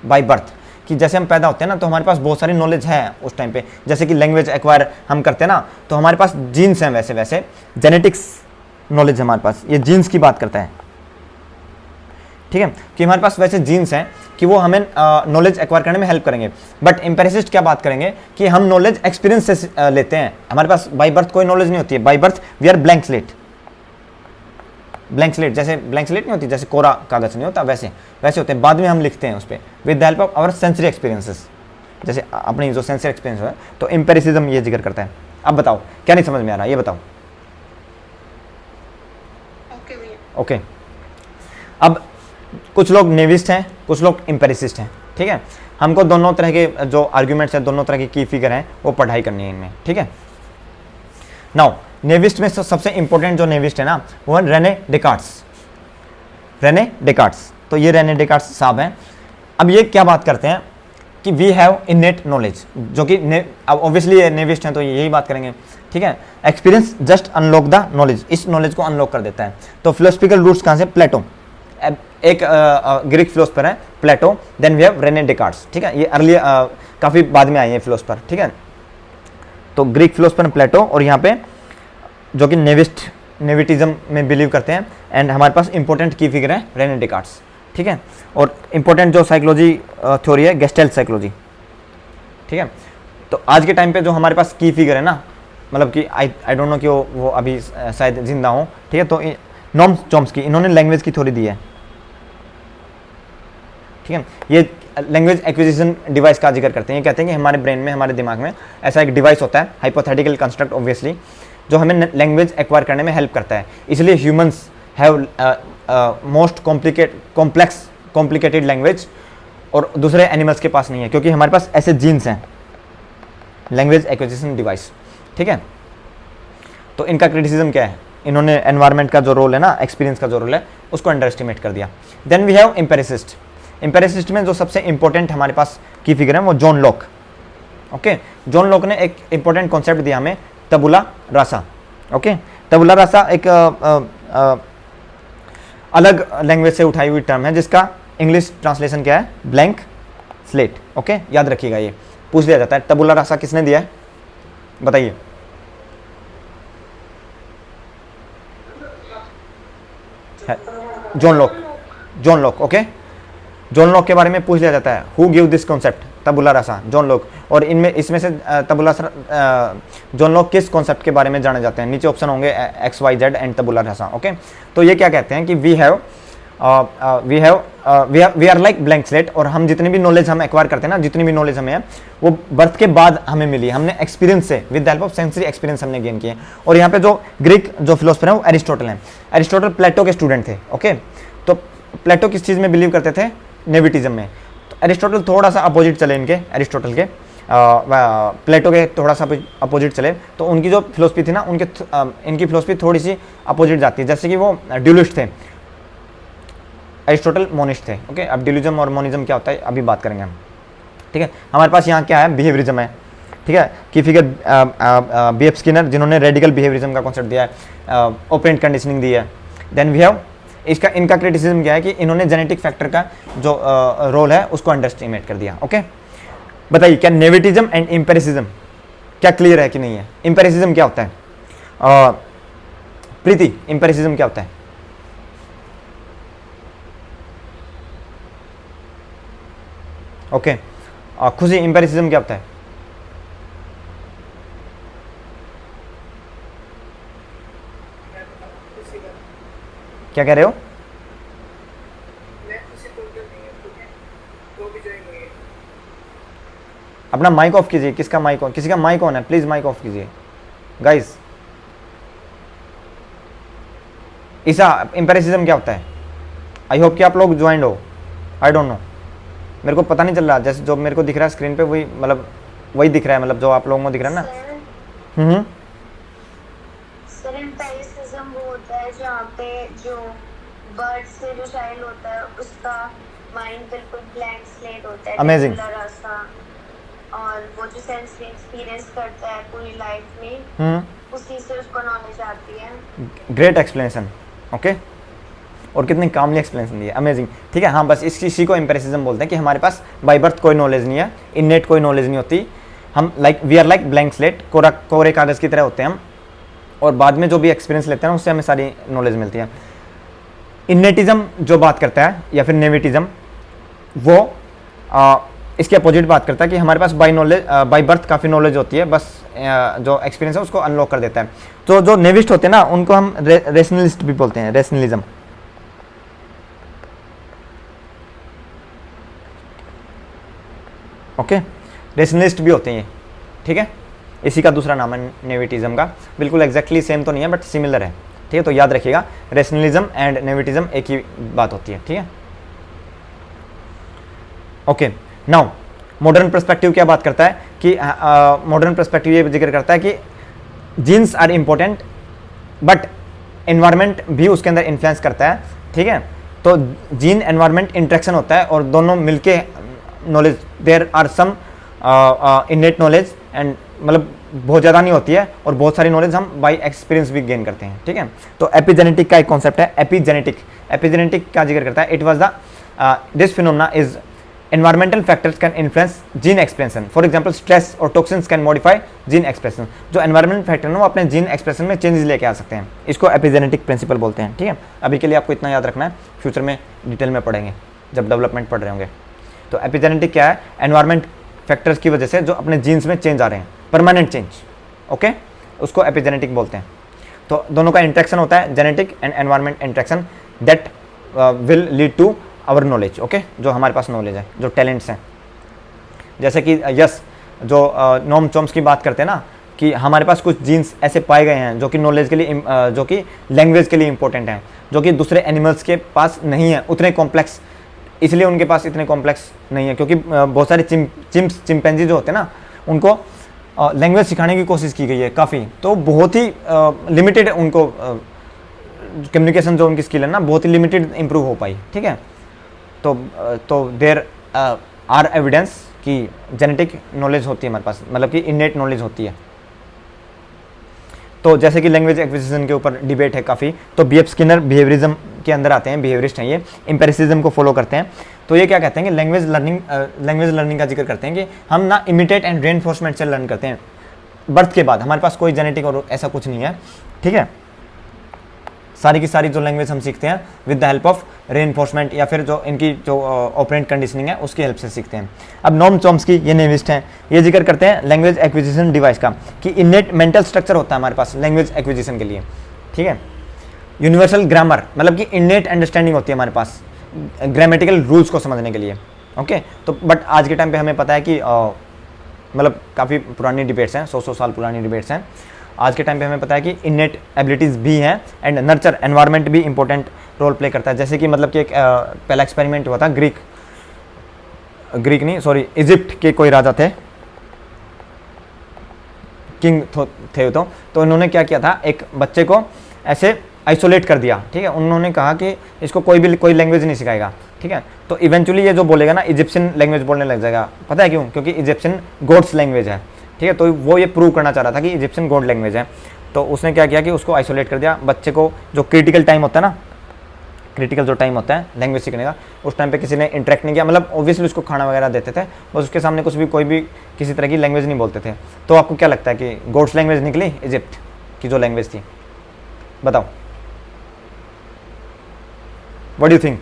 बाय बर्थ, कि जैसे हम पैदा होते हैं ना तो हमारे पास बहुत सारी नॉलेज है उस टाइम पे, जैसे कि लैंग्वेज एक्वायर हम करते हैं ना, तो हमारे पास जीन्स हैं, वैसे वैसे जेनेटिक्स नॉलेज हमारे पास, ये जीन्स की बात करता है, ठीक है, कि हमारे पास वैसे जीन्स हैं कि वो हमें नॉलेज एक्वायर करने में हेल्प करेंगे। बट एम्पेरिसिस्ट क्या बात करेंगे कि हम नॉलेज एक्सपीरियंस से लेते हैं, हमारे पास बाय बर्थ कोई नॉलेज नहीं होती है, by birth we are blank slate, blank slate, जैसे ब्लैंक स्लेट नहीं होती, जैसे कोरा कागज नहीं होता, वैसे वैसे होते हैं, बाद में हम लिखते हैं उस पर with the help of our sensory experiences, जैसे अपनी जो सेंसरी एक्सपीरियंस है। तो एम्पेरिसिज्म ये जिक्र करता है। अब बताओ क्या नहीं समझ में आ रहा, ये बताओ। ओके, अब कुछ लोग नेविस्ट हैं, कुछ लोग एम्पेरिसिस्ट हैं, ठीक है। हमको दोनों तरह के जो आर्ग्यूमेंट्स हैं, दोनों तरह की की फिगर हैं, वो पढ़ाई करनी है इनमें, ठीक है। नाउ नेविस्ट में सबसे इंपॉर्टेंट जो नेविस्ट है ना, वो है रेने डेकार्ट्स, रेने डेकार्ट्स। तो ये रेने डेकार्ट्स साहब हैं। अब ये क्या बात करते हैं कि वी हैव इनेट नॉलेज, जो कि अब ऑब्वियसली ये नेविस्ट हैं तो यही बात करेंगे, ठीक है। Experience just unlock the knowledge, इस नॉलेज को अनलॉक कर देता है। तो फिलोसफिकल रूट्स कहाँ से, प्लेटो, एक ग्रीक फिलोसफर है प्लेटो, देन वी हैव रेने डेकार्ट्स, ठीक है। ये अर्ली काफ़ी बाद में आए हैं फिलोसफर, ठीक है। तो ग्रीक फिलोसफर प्लेटो, और यहाँ पे जो कि नेविटिज्म में बिलीव करते हैं। एंड हमारे पास इंपॉर्टेंट की फिगर है रेने डेकार्ट्स, ठीक है। और इंपॉर्टेंट जो साइकोलॉजी थ्योरी है गेस्टेल्ट साइकोलॉजी, ठीक है। तो आज के टाइम पे जो हमारे पास की फिगर है ना, मतलब कि आई डोंट नो कि वो अभी शायद जिंदा हो, ठीक है। तो नॉम चॉम्स्की, इन्होंने लैंग्वेज की थ्योरी दी है, ठीक है। ये लैंग्वेज एक्विजिशन डिवाइस का जिक्र करते हैं। ये कहते हैं कि हमारे ब्रेन में, हमारे दिमाग में ऐसा एक डिवाइस होता है, हाइपोथेटिकल कंस्ट्रक्ट ऑब्वियसली, जो हमें लैंग्वेज एक्वायर करने में हेल्प करता है। इसलिए humans have most complicated language, और दूसरे एनिमल्स के पास नहीं है, क्योंकि हमारे पास ऐसे जीन्स हैं, लैंग्वेज एक्विजिशन डिवाइस, ठीक है। तो इनका क्रिटिसिज्म क्या है, इन्होंने एनवायरनमेंट का जो रोल है ना, एक्सपीरियंस का जो रोल है, उसको अंडर एस्टिमेट कर दिया। Then we have empiricist. Empiricist में जो सबसे इंपॉर्टेंट हमारे पास की फिगर है वो John Locke, okay. John lock ने एक इंपॉर्टेंट कॉन्सेप्ट दिया हमें, तबुला रासा, ओके। तबुला रासा एक अलग लैंग्वेज से उठाई हुई टर्म है, जिसका इंग्लिश ट्रांसलेशन क्या है, ब्लैंक स्लेट, ओके। याद रखिएगा, ये पूछ लिया जाता है, तबुला रासा किसने दिया है, बताइए। John Locke okay. John Locke के बारे में पूछ लिया जाता है, who give this concept, tabula rasa, John Locke. और इनमें इसमें से जॉन लॉक किस कॉन्सेप्ट के बारे में जाने जाते हैं? नीचे ऑप्शन होंगे X Y Z and tabula rasa okay. तो ये क्या कहते हैं कि we are like blank slate, और हम जितनी भी नॉलेज हम एक्वायर करते हैं ना, जितनी भी नॉलेज हमें है वो बर्थ के बाद हमें मिली, हमने एक्सपीरियंस से, with the help of sensory experience हमने गेन किए। और यहाँ पे जो ग्रीक जो फिलोसफर है वो एरिस्टोटल हैं। एरिस्टोटल प्लेटो के स्टूडेंट थे ओके। तो प्लेटो किस चीज़ में बिलीव करते थे? नेविटिज्म में। तो एरिस्टोटल थोड़ा सा अपोजिट चले इनके, एरिस्टोटल के प्लेटो के थोड़ा सा अपोजिट चले। तो उनकी जो फिलोसफी थी ना, इनकी फिलोसफी थोड़ी सी अपोजिट जाती है। जैसे कि वो ड्यूलिस्ट थे, एरिस्टोटल मोनिस्ट थे ओके। अब ड्यूलिज्म और मोनिज्म क्या होता है अभी बात करेंगे हम, ठीक है। हमारे पास यहाँ क्या है? बिहेवियरिज्म है, ठीक है। की फिगर B.F. स्किनर, जिन्होंने रेडिकल बिहेवियरिज्म का कॉन्सेप्ट दिया है, ओपरेंट कंडीशनिंग दी है। देन वी हैव इनका क्रिटिसिज्म क्या है कि इन्होंने जेनेटिक फैक्टर का जो रोल है उसको अंडर एस्टिमेट कर दिया ओके। बताइए क्या नेविटिज्म एंड एम्पेरिसिज्म क्या क्लियर है कि नहीं है? एम्पेरिसिज्म क्या होता है? प्रीति, एम्पेरिसिज्म क्या होता है? ओके खुशी, एम्पेरिसिज्म क्या होता है? क्या कह रहे हो? अपना माइक ऑफ कीजिए। किसका माइक ऑन? किसी का माइक ऑन है? प्लीज माइक ऑफ कीजिए गाइस। ईसा, एम्पेरिसिज्म क्या होता है? आई होप कि आप लोग ज्वाइंड हो। आई डोंट नो, मेरे को पता नहीं चल रहा। जैसे जो मेरे को दिख रहा है स्क्रीन पे वही, मतलब वही दिख रहा है, मतलब जो आप लोगों को दिख रहा है ना।
सर एम्पेरिसिज्म वो होता है जहाँ पे जो बर्ड से जो चाइल्ड होता है उसका माइंड बिल्कुल ब्लैंक स्लेट होता है,
Amazing.
और वो जो सेंसरी एक्सपीरियंस करता है पूरी लाइफ में, उसी से उसको नॉलेज आती है।
Great explanation okay. और कितनी कामली एक्सप्लेनेशन दी है, अमेजिंग, ठीक है। हाँ बस इसी को एम्पेरिसिज्म बोलते हैं कि हमारे पास बाय बर्थ कोई नॉलेज नहीं है, इननेट कोई नॉलेज नहीं होती। हम we are like blank slate, कोरे कागज़ की तरह होते हैं हम, और बाद में जो भी एक्सपीरियंस लेते हैं उससे हमें सारी नॉलेज मिलती है। इन्नेटिज्म जो बात करता है या फिर नेविटिज्म, वो इसके अपोजिट बात करता है कि हमारे पास बाय बर्थ काफ़ी नॉलेज होती है, बस जो एक्सपीरियंस है उसको अनलॉक कर देता है। तो जो नेविस्ट होते हैं ना उनको हम रेशनलिस्ट भी बोलते हैं, रेशनलिज्म ओके। रेशनलिस्ट भी होते हैं ये, ठीक है। इसी का दूसरा नाम है नेविटिज्म का। बिल्कुल एग्जैक्टली सेम तो नहीं है बट सिमिलर है, ठीक है। तो याद रखिएगा रेशनलिज्म एंड नेविटिज्म एक ही बात होती है, ठीक है ओके। नाउ मॉडर्न पर्सपेक्टिव क्या बात करता है कि मॉडर्न पर्सपेक्टिव ये जिक्र करता है कि genes are important but environment भी उसके अंदर इन्फ्लुएंस करता है, ठीक है। तो जीन एनवायरनमेंट इंट्रैक्शन होता है और दोनों मिलके knowledge, there are some innate knowledge and मतलब बहुत ज़्यादा नहीं होती है, और बहुत सारी नॉलेज हम बाय एक्सपीरियंस भी गेन करते हैं, ठीक है। तो एपिजेनेटिक का एक कॉन्सेप्ट है एपिजेनेटिक क्या जिक्र करता है? It was the this phenomena is environmental factors can influence gene expression. For example, stress or toxins can modify gene expression. जो environmental factor है वो अपने gene expression में changes लेके आ सकते हैं, इसको epigenetic principle बोलते हैं, ठीक है। अभी के लिए आपको इतना याद रखना है, फ्यूचर में डिटेल में पढ़ेंगे जब डेवलपमेंट पढ़ रहे होंगे। तो epigenetic क्या है? एनवायरमेंट फैक्टर्स की वजह से जो अपने जीन्स में चेंज आ रहे हैं, परमानेंट चेंज ओके, उसको एपिजेनेटिक बोलते हैं। तो दोनों का इंट्रैक्शन होता है, genetic and environment interaction, that will lead to our knowledge okay. जो हमारे पास नॉलेज है, जो टैलेंट्स हैं, जैसे कि यस जो नॉम चॉम्स की बात करते हैं ना कि हमारे पास कुछ जीन्स ऐसे पाए गए हैं जो कि नॉलेज के लिए जो कि लैंग्वेज के लिए इंपॉर्टेंट हैं, जो कि दूसरे एनिमल्स के पास नहीं है उतने कॉम्प्लेक्स, इसलिए उनके पास इतने कॉम्प्लेक्स नहीं है क्योंकि बहुत सारे चिंपैंजी जो होते हैं ना उनको लैंग्वेज सिखाने की कोशिश की गई है काफ़ी, तो बहुत ही लिमिटेड उनको कम्युनिकेशन जो उनकी स्किल है ना बहुत ही लिमिटेड इंप्रूव हो पाई, ठीक है। तो देयर आर एविडेंस कि जेनेटिक नॉलेज होती है हमारे पास, मतलब कि इननेट नॉलेज होती है। तो जैसे कि लैंग्वेज एक्विजिशन के ऊपर डिबेट है काफ़ी, तो B.F. स्किनर बिहेवियरिज्म के अंदर आते हैं, बिहेवियरिस्ट हैं ये, एम्पेरिसिज्म को फॉलो करते हैं। तो ये क्या कहते हैं कि लैंग्वेज लर्निंग का जिक्र करते हैं कि हम ना इमिटेट एंड रेनफोर्समेंट से लर्न करते हैं बर्थ के बाद, हमारे पास कोई जेनेटिक और ऐसा कुछ नहीं है, ठीक है। सारी की सारी जो लैंग्वेज हम सीखते हैं with the help of reinforcement या फिर जो इनकी जो ऑपरेंट कंडीशनिंग है उसकी हेल्प से सीखते हैं। अब नोम चॉम्स्की ये नेविस्ट हैं, ये जिक्र करते हैं लैंग्वेज एक्विजिशन डिवाइस का कि इनेट मेंटल स्ट्रक्चर होता है हमारे पास लैंग्वेज एक्विजिशन के लिए, ठीक है। यूनिवर्सल ग्रामर मतलब कि इनेट अंडरस्टैंडिंग होती है हमारे पास ग्रामेटिकल रूल्स को समझने के लिए, ओके। तो बट आज के टाइम पे हमें पता है कि मतलब काफ़ी पुरानी डिबेट्स हैं, 100 साल पुरानी डिबेट्स हैं। आज के टाइम पे हमें पता है कि इनेट एबिलिटीज़ भी हैं एंड नर्चर एनवायरनमेंट भी इंपॉर्टेंट रोल प्ले करता है। जैसे कि मतलब कि एक पहला एक्सपेरिमेंट हुआ था इजिप्ट के कोई राजा थे, किंग थे तो इन्होंने क्या किया था, एक बच्चे को ऐसे आइसोलेट कर दिया, ठीक है। उन्होंने कहा कि इसको कोई लैंग्वेज नहीं सिखाएगा, ठीक है। तो इवेंचुअली ये जो बोलेगा ना इजिप्शियन लैंग्वेज बोलने लग जाएगा। पता है क्यों? क्योंकि इजिप्शियन गॉड्स लैंग्वेज है, ठीक है। तो वो ये प्रूव करना चाह रहा था कि इजिप्शियन गॉड लैंग्वेज है। तो उसने क्या किया कि उसको आइसोलेट कर दिया। बच्चे को जो क्रिटिकल टाइम होता है ना, क्रिटिकल जो टाइम होता है लैंग्वेज सीखने का, उस टाइम पे किसी ने इंटरेक्ट नहीं किया, मतलब ऑब्वियसली उसको खाना वगैरह देते थे, बस उसके सामने कोई भी किसी तरह की लैंग्वेज नहीं बोलते थे। तो आपको क्या लगता है कि गॉड्स लैंग्वेज निकली इजिप्ट की जो लैंग्वेज थी? बताओ, what do you think?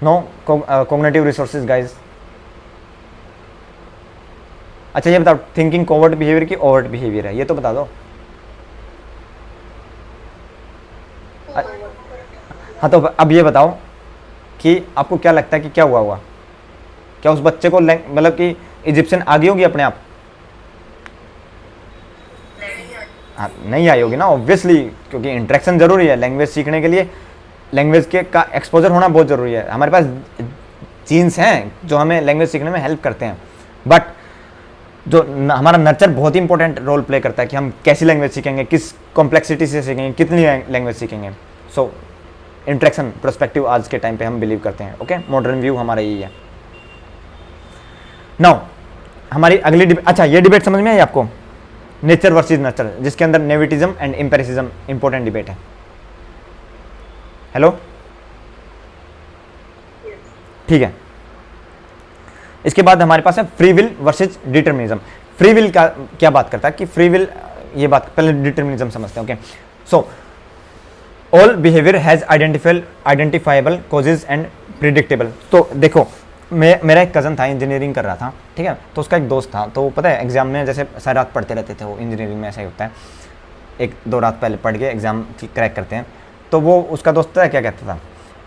No cognitive resources guys. अच्छा ये बताओ, थिंकिंग कोवर्ट बिहेवियर की ओवर्ट बिहेवियर है, ये तो बता दो। हाँ तो अब ये बताओ कि आपको क्या लगता है कि क्या हुआ होगा? क्या उस बच्चे को मतलब कि इजिप्शियन आ गई होगी अपने आप? हाँ नहीं आई होगी ना, ऑब्वियसली, क्योंकि इंटरेक्शन जरूरी है लैंग्वेज सीखने के लिए। लैंग्वेज के का एक्सपोजर होना बहुत ज़रूरी है। हमारे पास जीन्स हैं जो हमें लैंग्वेज सीखने में हेल्प करते हैं, बट जो हमारा नर्चर बहुत ही इंपॉर्टेंट रोल प्ले करता है कि हम कैसी लैंग्वेज सीखेंगे, किस कॉम्प्लेक्सिटी से सीखेंगे, कितनी लैंग्वेज सीखेंगे। सो इंटरेक्शन पर्सपेक्टिव आज के टाइम पे हम बिलीव करते हैं, ओके। मॉडर्न व्यू हमारा यही है। नाउ हमारी अगली अच्छा ये डिबेट समझ में आई आपको? नेचर वर्सेस नर्चर, जिसके अंदर नेविटिज्म एंड एम्पेरिसिज्म इंपॉर्टेंट डिबेट है। हेलो, ठीक है। इसके बाद हमारे पास है free will versus determinism. Free will का क्या बात करता है कि फ्री विल, ये बात पहले डिटर्मिनिज्म समझते हैं, okay. So all behaviour has identifiable causes and predictable. तो देखो मेरा एक कज़न था, इंजीनियरिंग कर रहा था, ठीक है। तो उसका एक दोस्त था, तो पता है एग्जाम में जैसे सारी रात पढ़ते रहते थे वो, इंजीनियरिंग में ऐसा ही होता है, 1-2 रात पहले पढ़ के एग्जाम क्रैक करते हैं। तो वो उसका दोस्त था क्या कहता था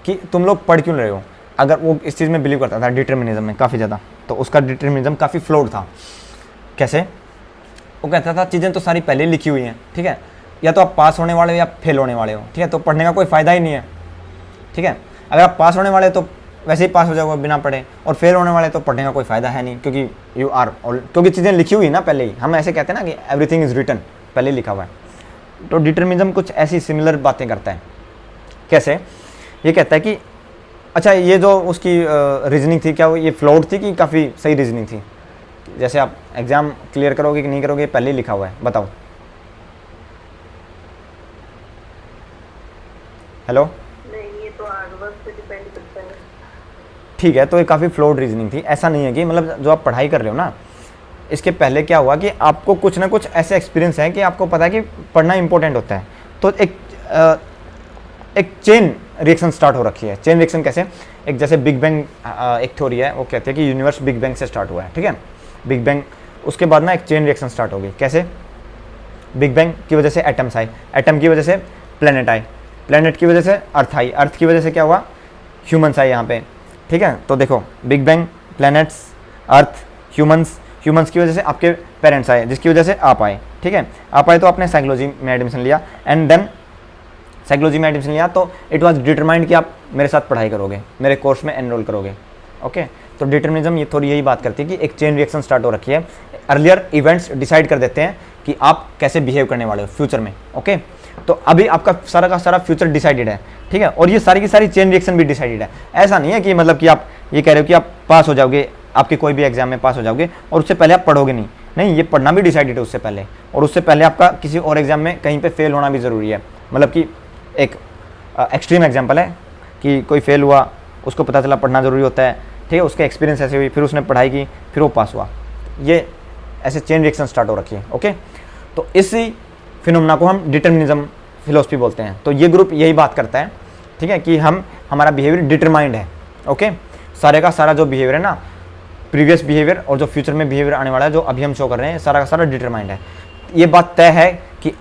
कि तुम लोग पढ़ क्यों रहे हो? अगर वो इस चीज़ में बिलीव करता था डिटर्मिनिज्म में काफ़ी ज़्यादा, तो उसका डिटर्मिनिज्म काफ़ी फ्लॉड था। कैसे? वो कहता था चीज़ें तो सारी पहले ही लिखी हुई हैं, ठीक है, या तो आप पास होने वाले हो या फेल होने वाले हो, ठीक है, तो पढ़ने का कोई फ़ायदा ही नहीं है, ठीक है। अगर आप पास होने वाले हो तो वैसे ही पास हो जाओगे बिना पढ़े, और फेल होने वाले तो पढ़ने का कोई फ़ायदा है नहीं, क्योंकि क्योंकि चीज़ें लिखी हुई ना पहले ही। हम ऐसे कहते हैं ना कि एवरीथिंग इज़ रिटन, पहले लिखा हुआ है। तो डिटर्मिनिज्म कुछ ऐसी सिमिलर बातें करता है। कैसे? ये कहता है कि अच्छा ये जो उसकी रीजनिंग थी, क्या वो ये फ्लॉड थी कि काफ़ी सही रीजनिंग थी? जैसे आप एग्ज़ाम क्लियर करोगे कि नहीं करोगे पहले ही लिखा हुआ है, बताओ। हेलो,
नहीं, ये तो हार्ड वर्क पे डिपेंड करता है।
ठीक है, तो ये काफ़ी फ्लॉड रीजनिंग थी। ऐसा नहीं है कि मतलब जो आप पढ़ाई कर रहे हो ना, इसके पहले क्या हुआ कि आपको कुछ ना कुछ ऐसे एक्सपीरियंस है कि आपको पता है कि पढ़ना इंपॉर्टेंट होता है। तो एक चेन रिएक्शन स्टार्ट हो रखी है। चेन रिएक्शन कैसे? एक जैसे बिग बैंग एक थ्योरी है, वो कहते हैं कि यूनिवर्स बिग बैंग से स्टार्ट हुआ है, ठीक है, बिग बैंग। उसके बाद ना एक चेन रिएक्शन स्टार्ट हो गई। कैसे? बिग बैंग की वजह से एटम्स आए, एटम की वजह से प्लेनेट आए, प्लेनेट की वजह से अर्थ आई, अर्थ की वजह से क्या हुआ? ह्यूमंस आए यहाँ पे, ठीक है। तो देखो बिग बैंग, प्लैनेट्स, अर्थ, ह्यूमंस, ह्यूमंस की वजह से आपके पेरेंट्स आए, जिसकी वजह से आप आए, ठीक है। आप आए तो आपने साइकोलॉजी में एडमिशन लिया, एंड देन साइकोलॉजी में एडमिशन लिया तो इट वाज डिटरमाइंड कि आप मेरे साथ पढ़ाई करोगे, मेरे कोर्स में एनरोल करोगे, ओके। तो डिटर्मिनिज्म ये थोड़ी यही बात करती है कि एक चेन रिएक्शन स्टार्ट हो रखी है। अर्लियर इवेंट्स डिसाइड कर देते हैं कि आप कैसे बिहेव करने वाले हो फ्यूचर में, ओके। तो अभी आपका सारा का सारा फ्यूचर डिसाइडेड है, ठीक है, और ये सारी की सारी चेन रिएक्शन भी डिसाइडेड है। ऐसा नहीं है कि मतलब कि आप ये कह रहे हो कि आप पास हो जाओगे, आपके कोई भी एग्जाम में पास हो जाओगे और उससे पहले आप पढ़ोगे नहीं, नहीं, ये पढ़ना भी डिसाइडेड है उससे पहले, और उससे पहले आपका किसी और एग्जाम में कहीं पे फेल होना भी ज़रूरी है। मतलब कि एक एक्सट्रीम एग्जाम्पल है कि कोई फेल हुआ, उसको पता चला पढ़ना ज़रूरी होता है, ठीक है, उसका एक्सपीरियंस ऐसे हुई, फिर उसने पढ़ाई की, फिर वो पास हुआ। ये ऐसे चेन रिएक्शन स्टार्ट हो रखी है। ओके, तो इसी फिनोमेना को हम डिटर्मिनिज्म फिलोसफी बोलते हैं। तो ये ग्रुप यही बात करता है, ठीक है, कि हमारा बिहेवियर डिटरमाइंड है। ओके, सारे का सारा जो बिहेवियर है ना, प्रीवियस बिहेवियर और जो फ्यूचर में बिहेवियर आने वाला है, जो अभी हम शो कर रहे हैं, सारा का सारा डिटरमाइंड है। ये बात तय है कि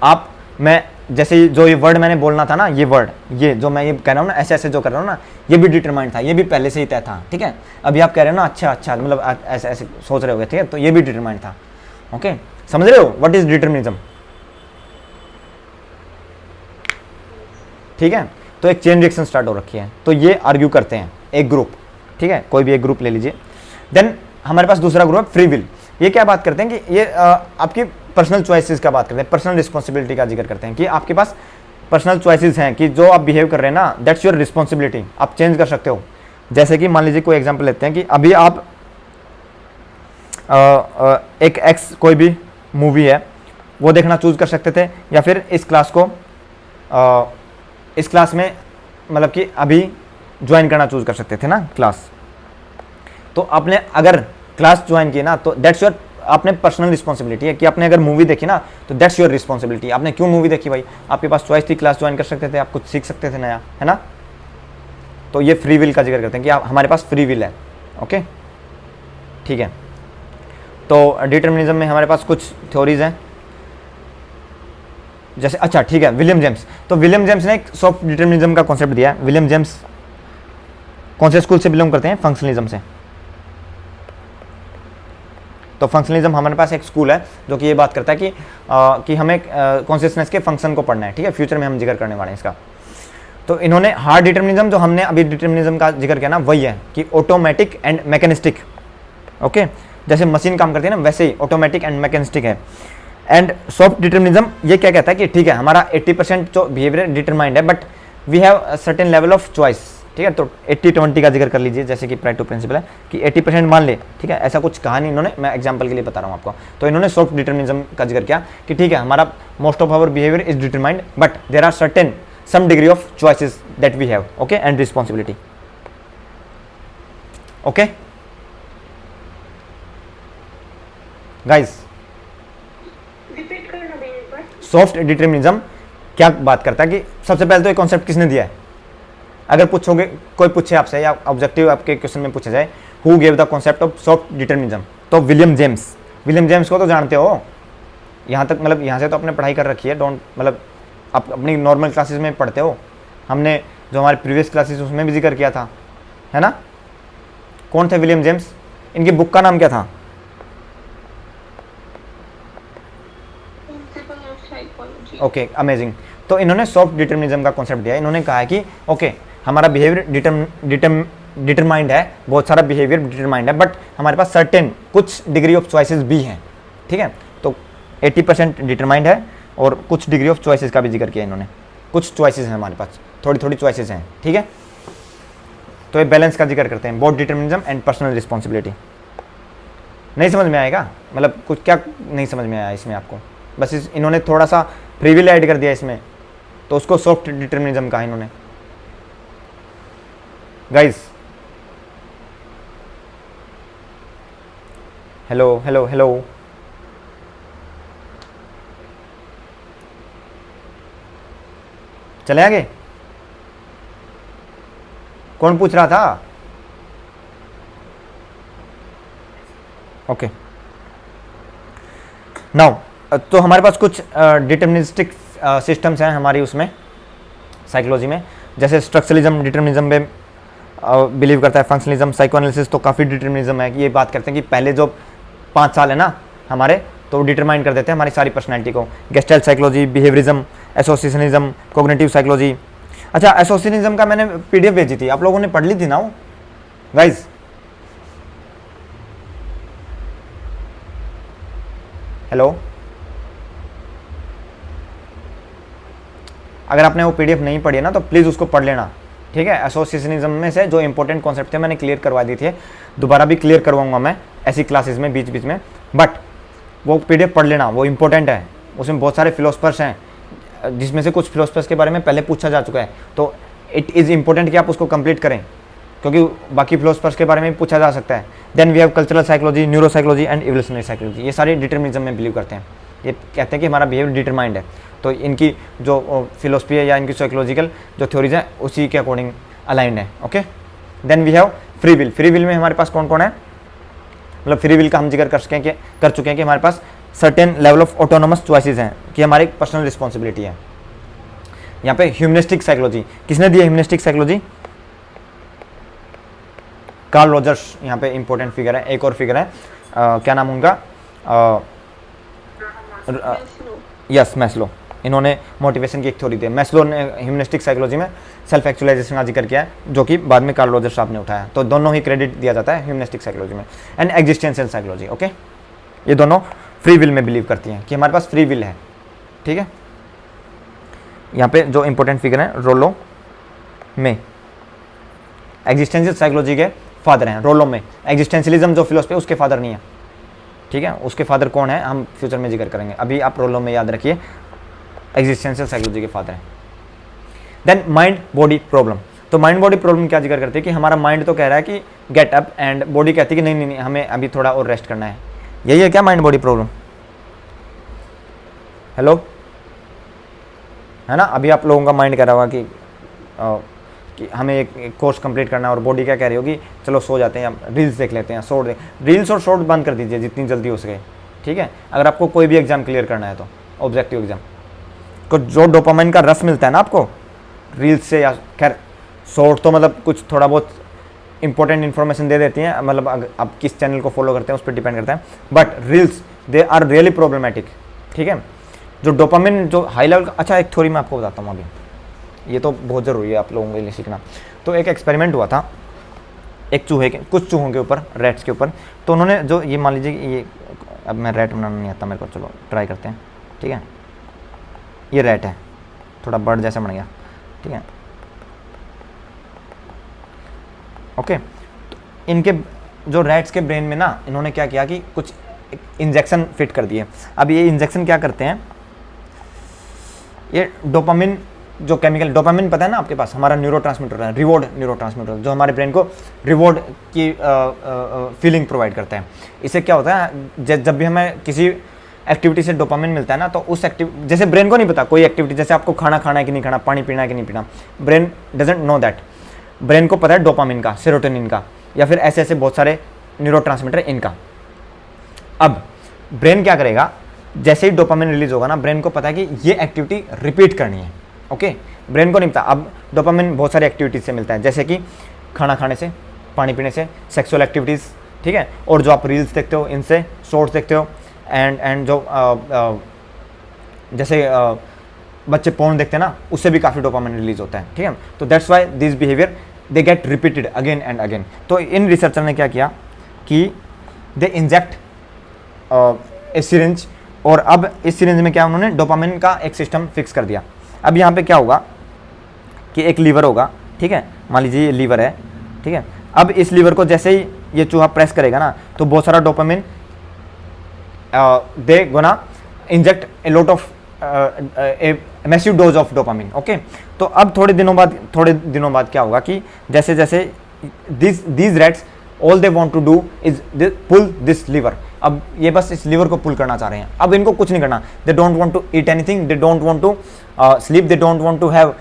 मैं जैसे जो ये वर्ड मैंने बोलना था ना, ये वर्ड, ये जो मैं ये कह रहा हूँ ना, ऐसे ऐसे जो कर रहा हूँ ना, ये भी डिटरमाइंड था, ये भी पहले से ही तय था। ठीक है, अभी आप कह रहे हो ना अच्छा मतलब ऐसे ऐसे सोच रहे होगे, ठीक है, तो ये भी डिटरमाइंड था। ओके, समझ रहे हो व्हाट इज डिटरमिनिज्म? ठीक है, तो एक चेन रिएक्शन स्टार्ट हो रखी है। तो ये आर्ग्यू करते हैं एक ग्रुप, ठीक है, कोई भी एक ग्रुप ले लीजिए। देन हमारे पास दूसरा ग्रुप है फ्री विल। ये क्या बात करते हैं कि ये आपकी पर्सनल चॉइसेस का बात करते हैं, पर्सनल रिस्पॉन्सिबिलिटी का जिक्र करते हैं कि आपके पास पर्सनल चॉइसेस हैं कि जो आप बिहेव कर रहे हैं ना, दैट्स योर रिस्पॉन्सिबिलिटी, आप चेंज कर सकते हो। जैसे कि मान लीजिए कोई एग्जांपल लेते हैं कि अभी आप एक एक्स कोई भी मूवी है वो देखना चूज कर सकते थे, या फिर इस क्लास को इस क्लास में मतलब कि अभी ज्वाइन करना चूज कर सकते थे ना क्लास। तो आपने अगर क्लास ज्वाइन की ना, तो दैट्स योर, आपने पर्सनल रिस्पॉन्सिबिलिटी है कि आपने अगर मूवी देखी ना, तो दैट्स योर रिस्पॉन्सिबिलिटी। आपने क्यों मूवी देखी भाई? आपके पास चॉइस थी, क्लास ज्वाइन कर सकते थे, आप कुछ सीख सकते थे नया, है ना। तो ये फ्री विल का जिक्र करते हैं कि हमारे पास फ्री विल है। ओके, ठीक है। तो डिटर्मिनिज्म में हमारे पास कुछ थ्योरीज हैं, जैसे अच्छा ठीक है, विलियम जेम्स। तो विलियम जेम्स ने एक सॉफ्ट डिटर्मिनिज्म का कॉन्सेप्ट दिया है। विलियम जेम्स कौन से स्कूल से बिलोंग करते हैं? फंक्शनलिज्म से। तो फंक्शनलिज्म हमारे पास एक स्कूल है जो कि ये बात करता है कि हमें कॉन्शियसनेस के फंक्शन को पढ़ना है, ठीक है, फ्यूचर में हम जिक्र करने वाले हैं इसका। तो इन्होंने हार्ड डिटर्मिनिज्म, जो हमने अभी डिटर्मिनिज्म का जिक्र किया ना, वही है कि ऑटोमेटिक एंड मैकेनिस्टिक। ओके, जैसे मशीन काम करती है ना, वैसे ही ऑटोमेटिक एंड मैकेनिस्टिक है। एंड सॉफ्ट डिटर्मिनिज्म ये क्या कहता है कि ठीक है, हमारा 80% जो बिहेवियर डिटरमाइंड है, but we have certain level of choice. ठीक है, तो 80-20 का जिक्र कर लीजिए, जैसे कि पारेटो प्रिंसिपल है कि 80% मान ले, ठीक है, ऐसा कुछ कहा नहीं इन्होंने, मैं एग्जांपल के लिए बता रहा हूँ आपको। तो इन्होंने सॉफ्ट डिटर्मिनिज्म का जिक्र किया कि ठीक है, हमारा most of our behaviour is determined, but there are certain some degree of choices that we have, okay, and responsibility. Okay guys,
repeat करना भैया।
सॉफ्ट डिटर्मिनिज्म क्या बात करता है कि सबसे पहले तो ये कॉन्सेप्ट किसने दिया है? अगर पूछोगे, कोई पूछे आपसे या ऑब्जेक्टिव आपके क्वेश्चन में पूछा जाए, who gave the concept of soft determinism, तो विलियम जेम्स। विलियम जेम्स को तो जानते हो, यहाँ तक मतलब यहाँ से तो आपने पढ़ाई कर रखी है, डोंट मतलब आप अपनी नॉर्मल क्लासेस में पढ़ते हो, हमने जो हमारे प्रीवियस क्लासेस उसमें भी जिक्र किया था, है ना। कौन थे विलियम जेम्स? इनकी बुक का नाम क्या था? Okay, amazing. तो इन्होंने सॉफ्ट डिटर्मिनिज्म का कॉन्सेप्ट दिया। इन्होंने कहा है कि ओके, हमारा बिहेवियर डिटरमाइंड है, बहुत सारा बिहेवियर डिटरमाइंड है, बट हमारे पास सर्टेन कुछ डिग्री ऑफ चॉइसेस भी हैं। ठीक है, तो 80% डिटरमाइंड है और कुछ डिग्री ऑफ चॉइसेस का भी जिक्र किया इन्होंने। कुछ चॉइसेस हैं हमारे पास, थोड़ी थोड़ी चॉइसेस हैं, ठीक है। तो ये बैलेंस का जिक्र करते हैं, both determinism and personal responsibility. नहीं समझ में आएगा? मतलब कुछ क्या नहीं समझ में आया इसमें आपको? बस इन्होंने थोड़ा सा फ्री विल ऐड कर दिया इसमें, तो उसको सॉफ्ट डिटर्मिनिज्म कहा इन्होंने। गाइस, हेलो हेलो हेलो, चले आगे? कौन पूछ रहा था? ओके, नाउ तो हमारे पास कुछ डिटर्मिनिस्टिक सिस्टम्स हैं हमारी उसमें साइकोलॉजी में, जैसे स्ट्रक्चरलिज्म डिटर्मिनिज्म में बिलीव करता है, फंक्शनलिज्म, साइकोएनालिसिस तो काफ़ी डिटर्मिनिज्म है कि ये बात करते हैं कि पहले जो 5 साल है ना हमारे, तो डिटरमाइन कर देते हैं हमारी सारी पर्सनैलिटी को। Gestalt psychology, behaviourism, associationism, cognitive psychology. अच्छा, एसोसिएशनिज्म का मैंने PDF भेजी थी, आप लोगों ने पढ़ ली थी ना वो गाइज? हेलो, अगर आपने वो PDF नहीं पढ़ी है ना, तो प्लीज़ उसको पढ़ लेना, ठीक है। एसोसिएशनिज्म में से जो इंपॉर्टेंट कॉन्सेप्ट थे मैंने क्लियर करवा दी थी, दोबारा भी क्लियर करवाऊंगा मैं ऐसी क्लासेस में बीच बीच में, बट वो PDF पढ़ लेना, वो इंपॉर्टेंट है। उसमें बहुत सारे फिलोसफर्स हैं, जिसमें से कुछ फिलोसफर्स के बारे में पहले पूछा जा चुका है, तो इट इज़ इम्पोर्टेंट कि आप उसको कंप्लीट करें, क्योंकि बाकी फिलोसफर्स के बारे में भी पूछा जा सकता है। Then we have cultural psychology, neuro psychology and evolutionary psychology. ये सारे डिटर्मिनिज्म में बिलीव करते हैं, ये कहते हैं कि हमारा बिहेवियर डिटरमाइंड है। तो इनकी जो फिलोसफी है या इनकी साइकोलॉजिकल जो थ्योरीज हैं उसी के अकॉर्डिंग अलाइंड है। Okay, then we have free will. Free will में हमारे पास कौन कौन है, मतलब फ्री विल का हम जिक्र कर चुके हैं कि हमारे पास certain level of autonomous choices हैं, कि हमारी पर्सनल रिस्पॉन्सिबिलिटी है। यहाँ पे ह्यूमनिस्टिक साइकोलॉजी किसने दी है? ह्यूमनिस्टिक साइकोलॉजी कार्ल रॉजर्स यहाँ पे इंपॉर्टेंट फिगर है। एक और फिगर है क्या नाम उनका, यस मैस्लो। इन्होंने मोटिवेशन की एक थ्योरी दी। मैस्लो ने ह्यूमनिस्टिक साइकोलॉजी में सेल्फ एक्चुअलाइजेशन का जिक्र किया है, जो कि बाद में कार्ल रॉजर्स साहब ने उठाया। तो दोनों ही क्रेडिट दिया जाता है ह्यूमनिस्टिक साइकोलॉजी में। एंड एग्जिस्टेंशियल साइकोलॉजी, ओके, ये दोनों फ्री विल में बिलीव करती हैं कि हमारे पास फ्री विल है। ठीक है, यहाँ पे जो इंपॉर्टेंट फिगर है रोलो में, एग्जिस्टेंशियल साइकोलॉजी के फादर हैं रोलो में। एग्जिस्टेंशियलिज्म जो फिलोसफी है उसके फादर नहीं है, ठीक है, उसके फादर कौन है हम फ्यूचर में जिक्र करेंगे, अभी आप रोलो में याद रखिए एग्जिस्टेंशियल साइकोलॉजी के फादर हैं। Then mind body problem. तो माइंड बॉडी प्रॉब्लम क्या जिक्र करते हैं कि हमारा माइंड तो कह रहा है कि गेट अप एंड बॉडी कहती है कि नहीं हमें अभी थोड़ा और रेस्ट करना है। यही है क्या माइंड बॉडी प्रॉब्लम? हेलो, है ना? अभी आप लोगों का माइंड कह रहा होगा कि हमें एक कोर्स कंप्लीट करना है, और बॉडी क्या कह रही होगी, चलो सो जाते हैं, रील्स देख लेते हैं, शॉर्ट रील्स और शॉर्ट बंद कर दीजिए जितनी जल्दी हो सके। ठीक है, अगर आपको कोई भी एग्जाम क्लियर करना है तो ऑब्जेक्टिव एग्जाम को जो डोपामाइन का रस मिलता है ना आपको रील्स से, या खैर शॉर्ट तो मतलब कुछ थोड़ा बहुत इंपॉर्टेंट इन्फॉर्मेशन दे देती हैं, मतलब आप किस चैनल को फॉलो करते हैं उस पर डिपेंड करता है, but reels they are really problematic. ठीक है, जो डोपामिन जो हाई लेवल का, अच्छा एक थ्योरी मैं आपको बताता हूँ अभी, ये तो बहुत ज़रूरी है आप लोगों के लिए सीखना। तो एक एक्सपेरिमेंट हुआ था एक चूहे के, कुछ चूहों के ऊपर, रैट्स के ऊपर। तो उन्होंने जो ये मान लीजिए ये, अब मैं रैट बनाना नहीं आता मेरे को, चलो ट्राई करते हैं। ठीक है, ये रैट है, थोड़ा बर्ड जैसा बन गया। ठीक है, ओके। तो इनके जो रैट्स के ब्रेन में ना इन्होंने क्या किया कि कुछ इंजेक्शन फिट कर दिए। अब ये इंजेक्शन क्या करते हैं, ये डोपामिन जो केमिकल, डोपामिन पता है ना आपके पास, हमारा न्यूरोट्रांसमीटर है, रिवॉर्ड न्यूरोट्रांसमीटर, जो हमारे ब्रेन को रिवॉर्ड की फीलिंग प्रोवाइड करता है। इससे क्या होता है, जब भी हमें किसी एक्टिविटी से डोपामिन मिलता है ना, तो उस जैसे ब्रेन को नहीं पता कोई एक्टिविटी, जैसे आपको खाना खाना है कि नहीं खाना, पानी पीना है कि नहीं पीना, brain doesn't know that. Brain को पता है डोपामिन का, सेरोटोनिन का, या फिर ऐसे ऐसे बहुत सारे न्यूरोट्रांसमीटर इनका। अब ब्रेन क्या करेगा, जैसे ही डोपामिन रिलीज होगा ना, ब्रेन को पता है कि ये एक्टिविटी रिपीट करनी है। ओके, ब्रेन को नहीं पता। अब डोपामिन बहुत सारी एक्टिविटीज से मिलता है, जैसे कि खाना खाने से, पानी पीने से, सेक्सुअल एक्टिविटीज़, ठीक है, और जो आप रील्स देखते हो इनसे, शॉर्ट्स देखते हो, एंड जो जैसे बच्चे पोर्न देखते हैं ना, उससे भी काफ़ी डोपामिन रिलीज होता है। ठीक है, तो that's why this behaviour they get repeated again and again. तो इन रिसर्चर ने क्या किया कि दे इंजेक्ट ए सिरिंज, और अब इस सिरिंज में क्या उन्होंने डोपामिन का एक सिस्टम फिक्स कर दिया। अब यहाँ पे क्या होगा कि एक लीवर होगा, ठीक है, मान लीजिए ये लीवर है, ठीक है। अब इस लीवर को जैसे ही ये चूहा प्रेस करेगा ना, तो बहुत सारा dopamine they gonna inject a lot of a massive dose of dopamine. Okay, तो अब थोड़े दिनों बाद क्या होगा कि जैसे जैसे these rats all they want to do is they pull this lever। अब ये बस इस लीवर को पुल करना चाह रहे हैं। अब इनको कुछ नहीं करना, they don't want to eat anything, they don't want to sleep, they don't want to have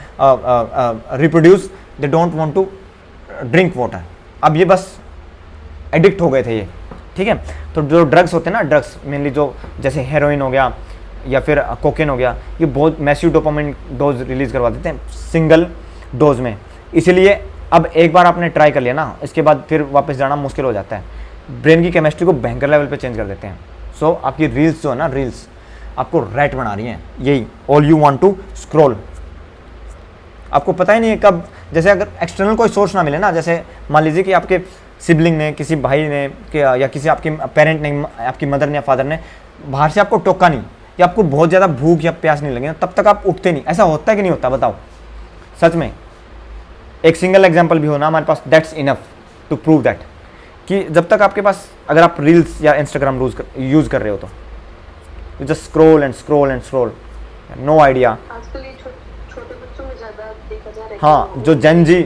reproduce, they don't want to drink water। अब ये बस एडिक्ट हो गए थे ये। ठीक है, तो जो ड्रग्स होते हैं ना, ड्रग्स मेनली जो जैसे हेरोइन हो गया या फिर कोकेन हो गया, ये बहुत मैसिव डोपामिन डोज रिलीज करवा देते हैं सिंगल डोज में। इसीलिए अब एक बार आपने ट्राई कर लिया ना, इसके बाद फिर वापस जाना मुश्किल हो जाता है। ब्रेन की केमिस्ट्री को भयंकर लेवल पे चेंज कर देते हैं। सो आपकी रील्स जो है ना, रील्स आपको रैट बना रही हैं। यही all you want to scroll, आपको पता ही नहीं है कब, जैसे अगर एक्सटर्नल कोई सोर्स ना मिले ना, जैसे मान लीजिए कि आपके सिबलिंग ने, किसी भाई ने या किसी आपके पेरेंट ने, आपकी मदर ने या फादर ने बाहर से आपको टोका नहीं, या आपको बहुत ज़्यादा भूख या प्यास नहीं लगे ना, तब तक आप उठते नहीं। ऐसा होता है कि नहीं होता, बताओ सच में। एक सिंगल एग्जाम्पल भी हो ना हमारे पास, that's enough to prove that, कि जब तक आपके पास, अगर आप रील्स या इंस्टाग्राम यूज़ कर रहे हो तो you just scroll and scroll and scroll, no idea.
आजकल ये छोटे बच्चों में ज़्यादा देखा जा रहा है।
हाँ, जो जेन जी,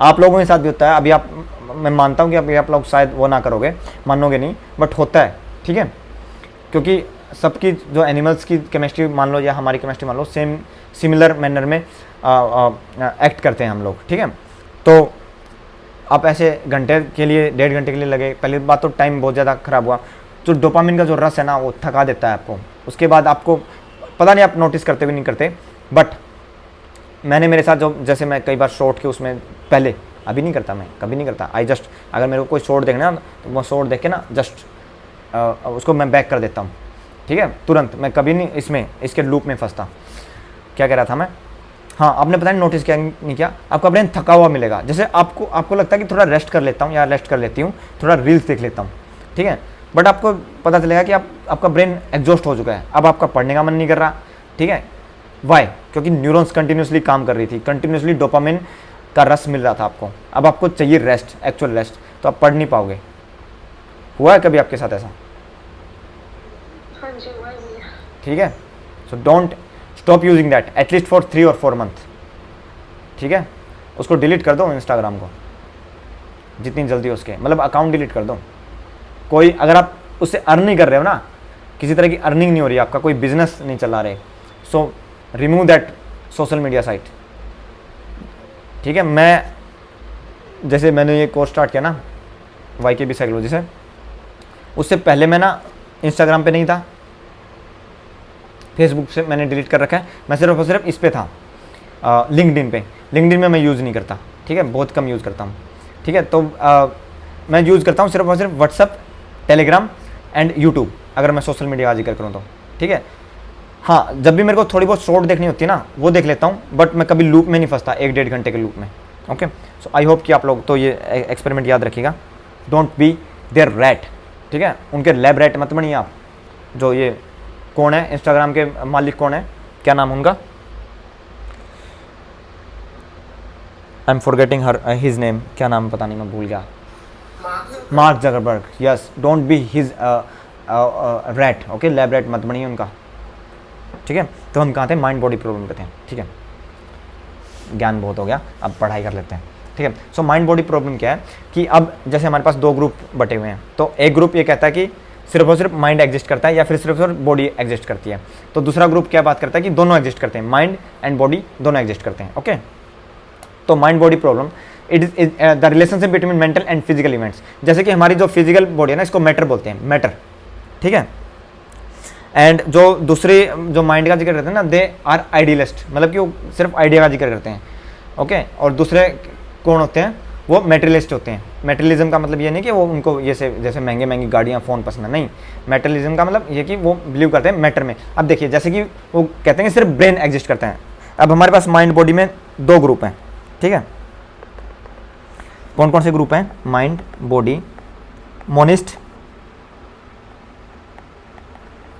आप लोगों के साथ भी होता है। अभी आप, मैं मानता हूँ कि अभी आप लोग शायद वो ना करोगे, मानोगे नहीं, बट होता है, ठीक है। क्योंकि सबकी जो एनिमल्स की केमिस्ट्री मान लो या हमारी केमिस्ट्री मान लो, सेम सिमिलर मैनर में एक्ट करते हैं हम लोग, ठीक है। तो आप ऐसे घंटे के लिए, 1.5 घंटे के लिए लगे, पहली बात तो टाइम बहुत ज़्यादा ख़राब हुआ। जो डोपामिन का जो रस है ना, वो थका देता है आपको। उसके बाद आपको पता नहीं आप नोटिस करते भी नहीं करते, बट मैंने, मेरे साथ जो, जैसे मैं कई बार शॉर्ट के उसमें पहले, अभी नहीं करता, मैं कभी नहीं करता, आई जस्ट, अगर मेरे को कोई शॉर्ट देखना है तो वो शॉर्ट देख के ना जस्ट उसको मैं बैक कर देता हूँ, ठीक है, तुरंत। मैं कभी नहीं इसमें, इसके लूप में फंसता। क्या कह रहा था मैं? हाँ, आपने पता नहीं नोटिस किया नहीं किया, आपका ब्रेन थका हुआ मिलेगा। जैसे आपको लगता है कि थोड़ा रेस्ट कर लेता हूँ या रेस्ट कर लेती हूँ, थोड़ा रील्स देख लेता हूँ, ठीक है, बट आपको पता चलेगा कि आपका ब्रेन एग्जॉस्ट हो चुका है। अब आपका पढ़ने का मन नहीं कर रहा, ठीक है। वाई? क्योंकि न्यूरॉन्स कंटिन्यूसली काम कर रही थी, कंटिन्यूसली डोपामिन का रस मिल रहा था आपको। अब आपको चाहिए रेस्ट, एक्चुअल रेस्ट, तो आप पढ़ नहीं पाओगे। हुआ है कभी आपके साथ ऐसा?
हाँ जी, हुआ है भैया।
ठीक है, so don't stop using that at least for 3 और 4 मंथ, ठीक है। उसको डिलीट कर दो, इंस्टाग्राम को जितनी जल्दी हो सके, मतलब अकाउंट डिलीट कर दो। कोई, अगर आप उससे अर्न नहीं कर रहे हो ना, किसी तरह की अर्निंग नहीं हो रही है, आपका कोई बिजनेस नहीं चला रहे, so remove that social media site, ठीक है। मैं, जैसे मैंने ये कोर्स स्टार्ट किया ना YKB साइकोलॉजी से, उससे पहले मैं ना इंस्टाग्राम पे नहीं था, फेसबुक से मैंने डिलीट कर रखा है, मैं सिर्फ और सिर्फ इस पे था, लिंक्डइन पे। लिंक्डइन में मैं यूज़ नहीं करता, ठीक है, बहुत कम यूज़ करता हूँ, ठीक है। तो मैं यूज़ करता हूँ सिर्फ और सिर्फ व्हाट्सअप, टेलीग्राम एंड यूट्यूब, अगर मैं सोशल मीडिया का जिक्र करूँ तो, ठीक है। हाँ, जब भी मेरे को थोड़ी बहुत शॉर्ट देखनी होती है ना, वो देख लेता हूँ, बट मैं कभी लूप में नहीं फंसता, 1-1.5 घंटे के लूप में, ओके। सो आई होप कि आप लोग तो ये एक्सपेरिमेंट याद रखिएगा, डोंट बी देयर रैट, ठीक है। उनके लैब रैट मत बनिए आप। जो ये कौन है इंस्टाग्राम के मालिक, कौन है, क्या नाम उनका, I am forgetting his name, क्या नाम पता नहीं, मैं भूल गया, mark Zuckerberg, yes, don't be his rat, okay, lab rat मत बनिए उनका, ठीक है। तो हम कहाँ थे? माइंड बॉडी प्रॉब्लम पे थे, ठीक है। ज्ञान बहुत हो गया, अब पढ़ाई कर लेते हैं, ठीक है। सो माइंड बॉडी प्रॉब्लम क्या है कि अब जैसे हमारे पास 2 ग्रुप बटे हुए हैं, तो एक ग्रुप ये कहता है कि सिर्फ और सिर्फ माइंड एग्जिस्ट करता है या फिर सिर्फ और सिर्फ बॉडी एग्जिस्ट करती है, तो दूसरा ग्रुप क्या बात करता है कि दोनों एग्जिस्ट करते हैं, माइंड एंड बॉडी दोनों एग्जिस्ट करते हैं, ओके। तो mind body problem, it is the relationship between mental and physical events. जैसे कि हमारी जो फिजिकल बॉडी है ना, इसको मैटर बोलते हैं, मैटर, ठीक है। एंड जो दूसरे जो माइंड का जिक्र करते हैं ना, दे आर आइडियलिस्ट, मतलब कि वो सिर्फ आइडिया का जिक्र करते हैं, ओके। और दूसरे कौन होते हैं? वो मेटेरियलिस्ट होते हैं। मेटेरियलिज्म का मतलब ये नहीं कि वो उनको ये से जैसे महंगे महंगी गाड़ियाँ, फ़ोन पसंद है, नहीं। मेटेरियलिज्म का मतलब ये कि वो बिलीव करते हैं मैटर में। अब देखिए, जैसे कि वो कहते हैं कि सिर्फ ब्रेन एग्जिस्ट करता है। अब हमारे पास माइंड बॉडी में 2 ग्रुप हैं, ठीक है। कौन कौन से ग्रुप हैं? Mind body, monist,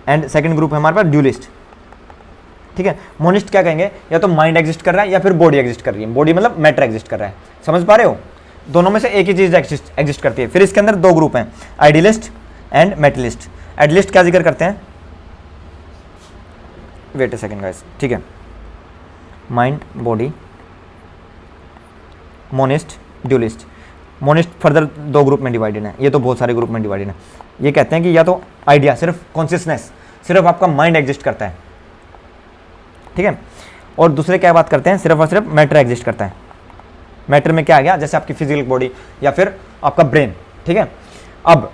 and second group है हमारे पास ड्यूलिस्ट, ठीक है। मोनिस्ट क्या कहेंगे? या तो माइंड एग्जिस्ट कर रहा है या फिर बॉडी एग्जिस्ट कर रही है। बॉडी मतलब मैटर एग्जिस्ट कर रहा है, समझ पा रहे हो? दोनों में से एक ही चीज एग्जिस्ट करती है। फिर इसके अंदर 2 ग्रुप हैं, आइडियलिस्ट एंड मेटलिस्ट। आइडियलिस्ट क्या जिक्र करते हैं? वेट अ सेकंड गाइस, ठीक है। Mind, body, monist, dualist. Monist further 2 group में डिवाइडेड है, ये तो बहुत सारे ग्रुप में डिवाइडेड है। ये कहते हैं कि या तो आइडिया, सिर्फ कॉन्शियसनेस, सिर्फ आपका माइंड एग्जिस्ट करता है, ठीक है। और दूसरे क्या बात करते हैं? सिर्फ और सिर्फ मैटर एग्जिस्ट करता है। मैटर में क्या आ गया? जैसे आपकी फिजिकल बॉडी या फिर आपका ब्रेन, ठीक है। अब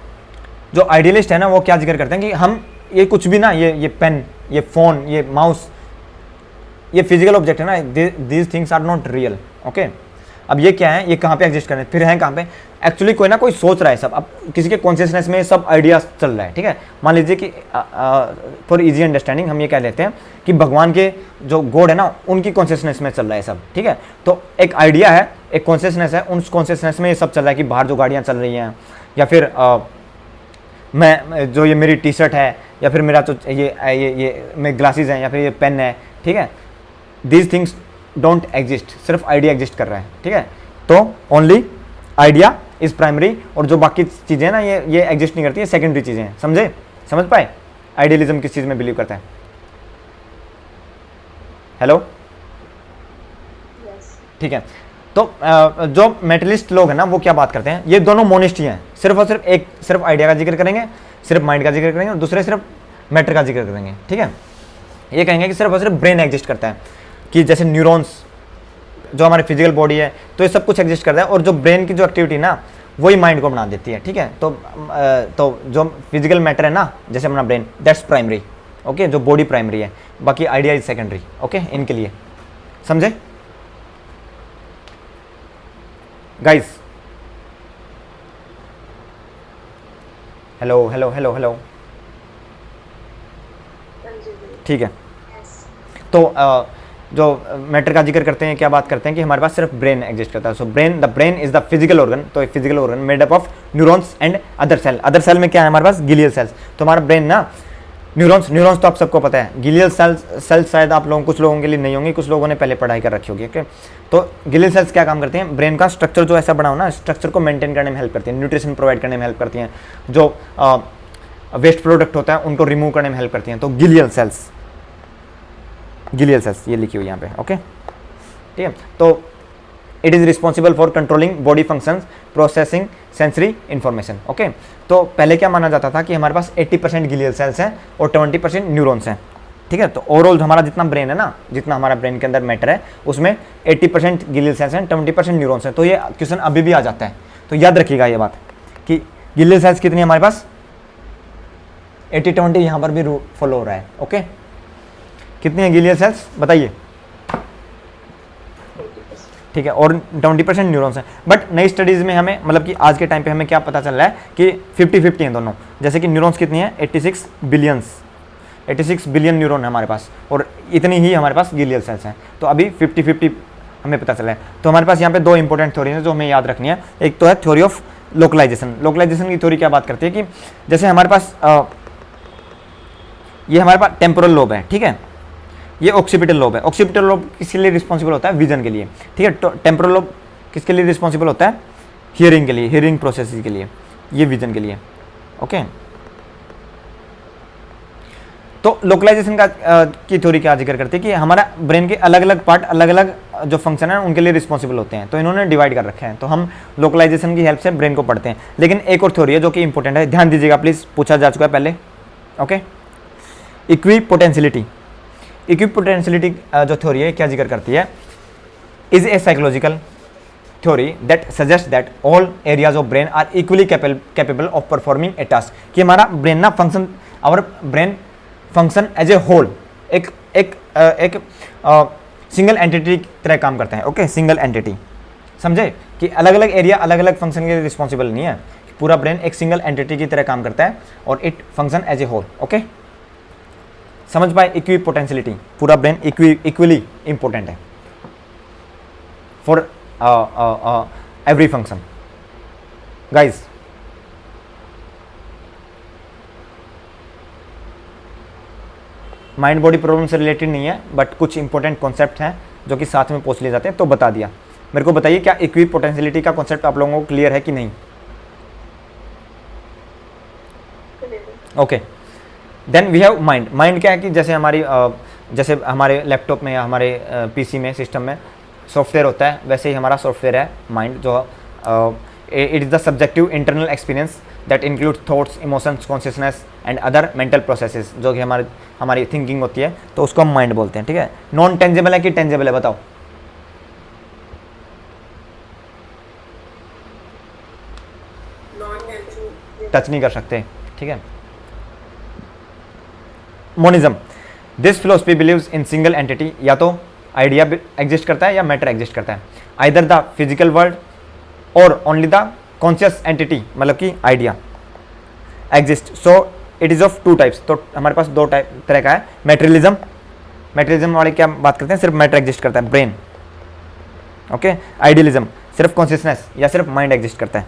जो आइडियलिस्ट है ना, वो क्या जिक्र करते हैं कि हम ये कुछ भी ना, ये पेन, ये फोन, ये माउस, ये फिजिकल ऑब्जेक्ट है ना, these things are not real, okay. अब ये क्या है? ये कहाँ पे एग्जिस्ट कर रहे हैं? फिर हैं कहाँ पे? एक्चुअली कोई ना कोई सोच रहा है सब। अब किसी के कॉन्शियसनेस में सब आइडिया चल रहा है, ठीक है। मान लीजिए कि फॉर इजी अंडरस्टैंडिंग हम ये कह लेते हैं कि भगवान के जो गॉड है ना, उनकी कॉन्शियसनेस में चल रहा है सब, ठीक है। तो एक आइडिया है, एक कॉन्शियसनेस है, उन कॉन्शियसनेस में ये सब चल रहा है कि बाहर जो गाड़ियाँ चल रही हैं, या फिर मैं जो ये मेरी टी शर्ट है, या फिर मेरा जो ये मेरे ग्लासेस हैं, या फिर ये पेन है, ठीक है। दीज थिंग्स डोंट एग्जिस्ट, सिर्फ आइडिया एग्जिस्ट कर रहा है, ठीक है। तो ओनली आइडिया इज प्राइमरी, और जो बाकी चीज़ें ना, ये एग्जिस्ट नहीं करती है, सेकेंडरी चीज़ें हैं। समझे? समझ पाए? आइडियलिज्म किस चीज़ में बिलीव करता है? Hello,
Yes.
ठीक है। तो जो मेटलिस्ट लोग हैं ना वो क्या बात करते हैं, ये दोनों मोनिस्ट ही हैं, सिर्फ और सिर्फ एक सिर्फ आइडिया का जिक्र करेंगे, सिर्फ माइंड का जिक्र करेंगे, और दूसरे सिर्फ मैटर का जिक्र करेंगे, ठीक है। ये कहेंगे कि सिर्फ और सिर्फ ब्रेन एग्जिस्ट करता है, कि जैसे न्यूरॉन्स जो हमारी फिजिकल बॉडी है तो ये सब कुछ एग्जिस्ट करता है, और जो ब्रेन की जो एक्टिविटी ना वही माइंड को बना देती है, ठीक है। तो जो फिजिकल मैटर है ना, जैसे अपना ब्रेन, दैट्स प्राइमरी, ओके, जो बॉडी प्राइमरी है, बाकी आइडिया इज सेकेंडरी, ओके, इनके लिए, समझे guys? Hello hello hello hello, ठीक है। तो जो मैटर का जिक्र करते हैं, क्या बात करते हैं कि हमारे पास सिर्फ ब्रेन एग्जिस्ट करता है। So brain, the brain is the physical organ, तो एक physical organ made up of neurons and other cell. Other cell में क्या है हमारे पास? Glial sales. तो हमारा ब्रेन ना, न्यूरॉन्स तो आप सबको पता है, गिलियल सेल्स शायद आप लोगों, कुछ लोगों के लिए नहीं होंगी, कुछ लोगों ने पहले पढ़ाई कर रखी होगी, ओके। तो गिलियल सेल्स क्या काम करते हैं? ब्रेन का स्ट्रक्चर जो ऐसा बना हो ना, स्ट्रक्चर को मेंटेन करने में हेल्प करती है, न्यूट्रिशन प्रोवाइड करने में हेल्प करती हैं, जो वेस्ट प्रोडक्ट होता है उनको रिमूव करने में हेल्प करती हैं। तो गिलियल सेल्स ये लिखी हुई यहाँ पे, ओके, ठीक है। तो it is responsible for controlling body functions, processing sensory information, okay. तो पहले क्या माना जाता था कि हमारे पास 80% गिलियल सेल्स हैं और 20% न्यूरॉन्स हैं, ठीक है। तो ओवरऑल हमारा जितना ब्रेन है ना, जितना हमारा ब्रेन के अंदर मैटर है, उसमें 80% गिलियल सेल्स हैं, 20% न्यूरॉन्स हैं। तो ये क्वेश्चन अभी भी आ जाता है, तो याद रखिएगा ये बात कि गिलियल सेल्स कितनी है हमारे पास? 80-20 यहाँ पर भी फॉलो हो रहा है, ओके। कितनी है गिलियल सेल्स बताइए? ठीक है, और 20% न्यूरॉन्स हैं। बट नई स्टडीज़ में हमें, मतलब कि आज के टाइम पे हमें क्या पता चल रहा है कि 50-50 हैं दोनों। जैसे कि न्यूरॉन्स कितनी है? 86 बिलियन न्यूरॉन है हमारे पास, और इतनी ही हमारे पास गिलियल सेल्स हैं। तो अभी 50-50 हमें पता चला है। तो हमारे पास यहाँ पे दो इंपॉर्टेंट थ्योरी है जो हमें याद रखनी है। एक तो है थ्योरी ऑफ लोकलाइजेशन। लोकलाइजेशन की थ्योरी क्या बात करती है कि जैसे हमारे पास ये हमारे पास टेम्पोरल लोब है, ठीक है, ये ऑक्सीपिटल लोब है। ऑक्सीपिटल लोब किसके लिए रिस्पॉन्सिबल होता है? विजन के लिए, ठीक है। टेम्पोरल लोब किसके लिए रिस्पॉन्सिबल होता है? हियरिंग के लिए, हियरिंग प्रोसेस के लिए, ये विजन के लिए, ओके। तो लोकलाइजेशन का की थ्योरी क्या जिक्र करती है कि हमारा ब्रेन के अलग अलग पार्ट, अलग अलग जो फंक्शन है उनके लिए रिस्पॉन्सिबल होते हैं। तो इन्होंने डिवाइड कर रखे हैं, तो हम लोकलाइजेशन की हेल्प से ब्रेन को पढ़ते हैं। लेकिन एक और थ्योरी है जो कि इंपॉर्टेंट है, ध्यान दीजिएगा प्लीज, पूछा जा चुका है पहले, ओके। इक्विपोटेंशियलिटी। इक्विपोटेंशियलिटी जो थ्योरी है क्या जिक्र करती है? Is a psychological theory that suggest that all areas of brain are equally capable of performing a task. कि हमारा ब्रेन ना function, our brain function as a whole, एक सिंगल एंटिटी की तरह काम करता है, ओके, सिंगल एंटिटी, समझे? कि अलग अलग एरिया अलग अलग फंक्शन के लिए रिस्पॉन्सिबल नहीं है, पूरा ब्रेन एक सिंगल एंटिटी की तरह काम करता है और it function as a whole, okay. समझ पाए? इक्विपोटेंशियलिटी, पूरा ब्रेन इक्वली इंपॉर्टेंट है for every function. Guys, mind body problem से रिलेटेड नहीं है, बट कुछ इंपॉर्टेंट कॉन्सेप्ट हैं जो कि साथ में पूछ लिए जाते हैं, तो बता दिया। मेरे को बताइए क्या इक्विपोटेंशियलिटी का कॉन्सेप्ट आप लोगों को क्लियर है कि नहीं? Okay, then we have mind. Mind क्या है कि जैसे हमारे लैपटॉप में या हमारे पीसी में, सिस्टम में सॉफ्टवेयर होता है, वैसे ही हमारा सॉफ्टवेयर है माइंड, जो it is the subjective internal experience that include thoughts, emotions, consciousness and other mental processes, जो कि हमारी थिंकिंग होती है, तो उसको हम माइंड बोलते हैं, ठीक है। नॉन टेंजेबल है कि टेंजेबल है बताओ? टच नहीं कर सकते, ठीक है। Monism, this philosophy believes in single entity. या तो आइडिया एग्जिस्ट करता है या मैटर एग्जिस्ट करता है, आइदर द फिजिकल वर्ल्ड और ओनली द कॉन्शियस एंटिटी, मतलब कि idea exist. So it is of two types. तो हमारे पास दो तरह का है। मेटेरियलिज्म वाले क्या बात करते हैं? सिर्फ मैटर एग्जिस्ट करता है, ब्रेन, ओके। आइडियलिज्म, सिर्फ कॉन्शियसनेस या सिर्फ माइंड एग्जिस्ट करता है,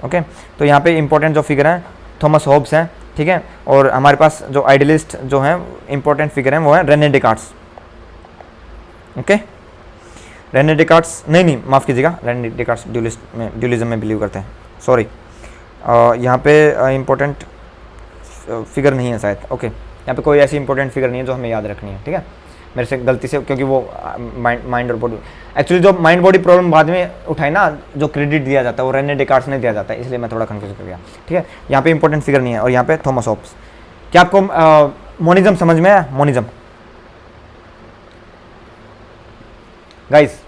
ओके। तो यहाँ पे इंपॉर्टेंट जो फिगर हैं थॉमस हॉब्स हैं, ठीक है। और हमारे पास जो आइडियलिस्ट जो हैं इंपॉर्टेंट फिगर हैं वो है रेने डेकार्ट्स, ओके। रेने डेकार्ट्स नहीं माफ़ कीजिएगा, रेने डेकार्ट्स ड्यूलिज्म में बिलीव करते हैं, सॉरी। यहाँ पे इंपॉर्टेंट फिगर नहीं है शायद, ओके। यहाँ पे कोई ऐसी इंपॉर्टेंट फिगर नहीं है जो हमें याद रखनी है, ठीक है। मेरे से गलती से, क्योंकि वो माइंड और बॉडी, एक्चुअली जो माइंड बॉडी प्रॉब्लम बाद में उठाई ना, जो क्रेडिट दिया जाता है वो रेने डेकार्ट्स ने दिया जाता है, इसलिए मैं थोड़ा कंफ्यूज कर गया। ठीक है, यहाँ पे इंपॉर्टेंट फिगर नहीं है, और यहाँ पे थॉमस होब्स। क्या आपको मोनिज्म समझ में आया? Monism guys,